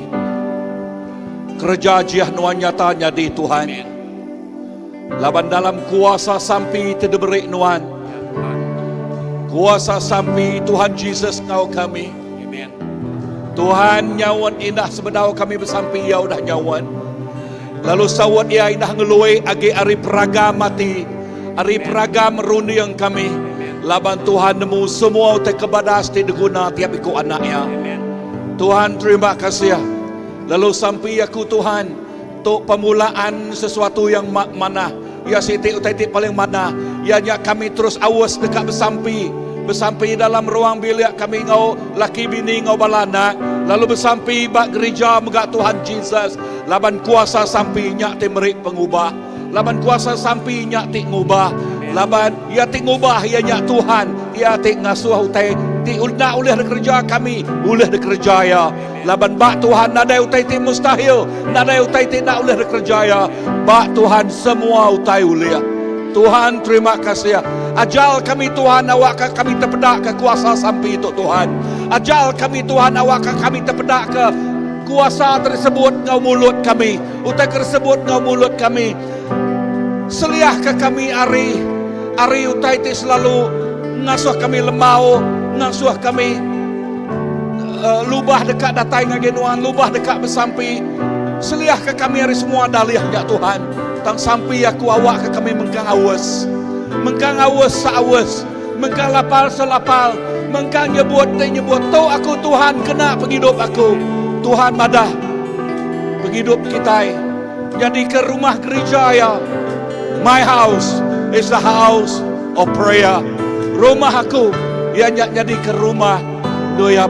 Speaker 7: Kerja jiah nuan nyatanya di Tuhan. Laban dalam kuasa sampai terdeberi nuan. Kuasa sampai Tuhan Jesus ngau kami.
Speaker 2: Amen.
Speaker 7: Tuhan nyawan indah sebenarnya kami bersampai ya udah nyawan. Lalu sawat ia indah ngeluai agi ari peraga mati. Ari peraga meruni yang kami. Laban Tuhan nemu semua te kebadas ti diguna tiap iku anaknya. Tuhan terima kasih. Lalu sampai aku Tuhan untuk pemulaan sesuatu yang mana. Ya siti utai paling mana. Ya kami terus awas dekat bersampai dalam ruang bilik kami ngau laki bini ngau balana. Lalu bersampai bak gereja megak Tuhan Jesus. Laban kuasa sampai nyak ti merik pengubah. Laban kuasa sampai nyak ti ngubah. Laban ia ti ngubah ia nyak Tuhan. Ia ti ngasuh utai ti ulna oleh kerja kami, oleh kerja ya. Laban bak Tuhan nada utai ti mustahil, nada utai ti nak oleh kerja ya. Bak Tuhan semua utai oleh. Tuhan terima kasih. Ajal kami Tuhan awak kami terpedak ke kuasa sampai itu Tuhan. Ajal kami Tuhan awak kami terpedak ke kuasa tersebut ngau mulut kami. Utai tersebut ngau mulut kami. Seliah ke kami Ari utai ti selalu ngasuh kami lemau, ngasuh kami lubah dekat datai ngagenuan, lubah dekat bersampi. Seliah ke kami hari semua daliah ya Tuhan. Tang sampi aku awak ke kami mengkang awas saawas, mengkang lapal selapal, mengkang nyebut tau aku Tuhan kena penghidup aku. Tuhan madah penghidup kita. Jadi ke rumah gereja ya. My house is the house of prayer. Rumah aku ia jadi ke rumah doya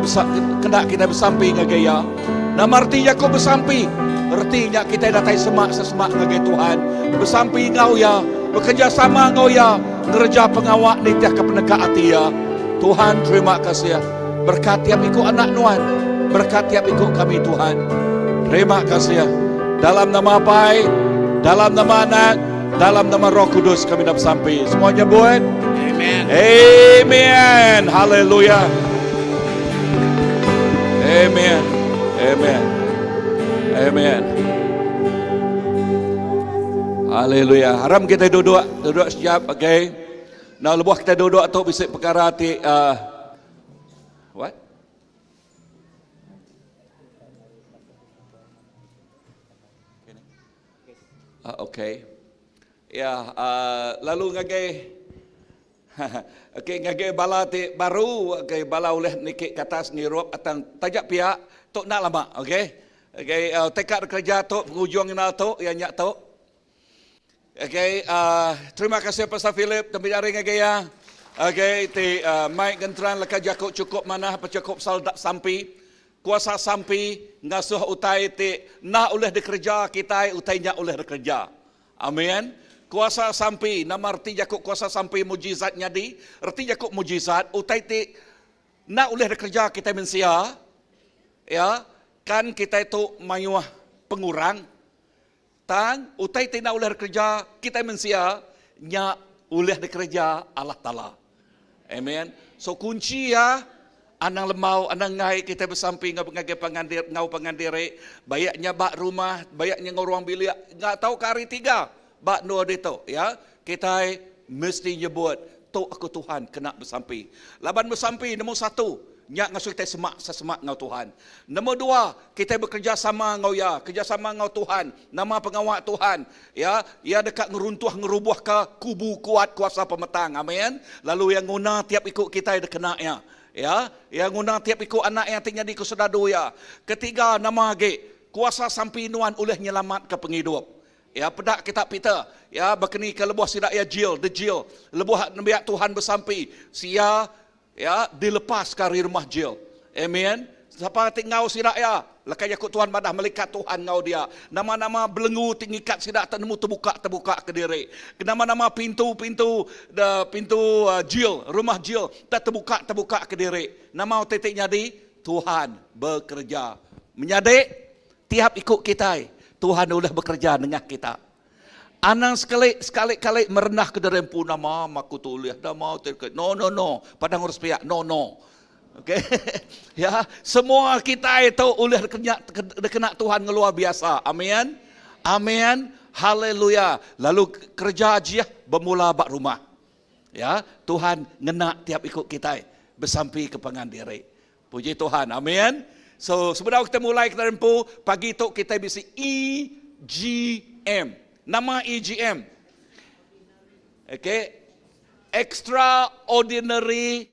Speaker 7: kena kita bersampi ngagaya. Nama artinya aku bersampi. Artinya kita datai semak ngagaya Tuhan. Bersampi ngau ya, bekerja sama ngau ya, ngerja pengawak ni tiap kepenegak hati ya. Tuhan terima kasih. Berkat tiap ikut anak Nuan, berkat tiap ikut kami Tuhan. Terima kasih. Dalam nama Pai, dalam nama Anak, dalam nama Roh Kudus kami dah sampai. Semuanya buat.
Speaker 2: Amen.
Speaker 7: Amen. Haleluya. Amen. Amen. Amen. Haleluya. Haram kita duduk sekejap, okay? Nah, lebuh kita duduk atau bisa perkara ti what? Okay. Ya, lalu ngagai Okey, ngage bala ti baru, okey bala oleh nikik ke atas ni rop atang tajak pihak tok nak lama, okey. Okey, tekad kerja tok penghujung ina tok ya nyak tok. Okey, terima kasih Pastor Philip tempat jaring ngage ya. Okey, ti Mike gentran laka jakuk cukup mana pecukup saldak sampi. Kuasa sampi ngasuh utai ti nak oleh dikerja kita utai nyak oleh dikerja. Amin. Kuasa sampi, nama arti jakuk kuasa sampi mujizatnya di, arti jakuk mujizat, utai ti, nak oleh kerja kita mensia, ya, kan kita itu mayuah pengurang, tang, utai ti nak oleh kerja kita mensia, nyak oleh kerja Allah Ta'ala. Amen. So kunci ya, anang lemau, anang ngai kita bersampi ngagai pangandir, ngau pangandire, bayaknya bak rumah, bayaknya ngau bilik, nggak tahu kari 3. Bak no dito, ya. Kita mesti nyebut, tu aku Tuhan kena bersampi. Laban bersampi, nombor 1, nyak ngasuh kita semak ngau Tuhan. Nombor 2, kita bekerja sama ngau ya, kerjasama ngau Tuhan, nama pengawal Tuhan, ya. Ia dekat ngeruntuh ngerubuh ke kubu kuat kuasa pemetang, amin. Lalu yang guna tiap ikut kita ada kena ya. Ya, yang guna tiap ikut anak yang tinggal di kesedadu ya. Ketiga, nama ge, kuasa sampi nuan oleh nyelamat ke penghidup. Ya, pedak kitab Peter, ya, berkeni ke lebuh sidak ya the jail, lebuh nabiak Tuhan bersampi, sia, ya, dilepas dari rumah jail. Amen. Siapa tinggal sidak ya, lekai yakut Tuhan badah melikat Tuhan ngau dia. Nama-nama belenggu tingikat sidak tenemu terbuka ke diri. Nama-nama pintu jail, rumah jail tak terbuka ke diri. Nama titiknya di Tuhan bekerja. Menyadik tiap ikut kita. Tuhan sudah bekerja dengan kita. Anang sekali-kali merendah ke dalam pun nama aku tulis nama terkait. No. Padang urus pihak. No. Okey. Ya, semua kita itu oleh kena Tuhan luar biasa. Amin. Amin. Haleluya. Lalu kerja aja bermula bak rumah. Ya, Tuhan ngena tiap ikut kita bersampi ke pangandiri. Puji Tuhan. Amin. So, sebenarnya kita mulai kita rempu, pagi itu kita bisa EGM. Nama EGM. Okay. Extraordinary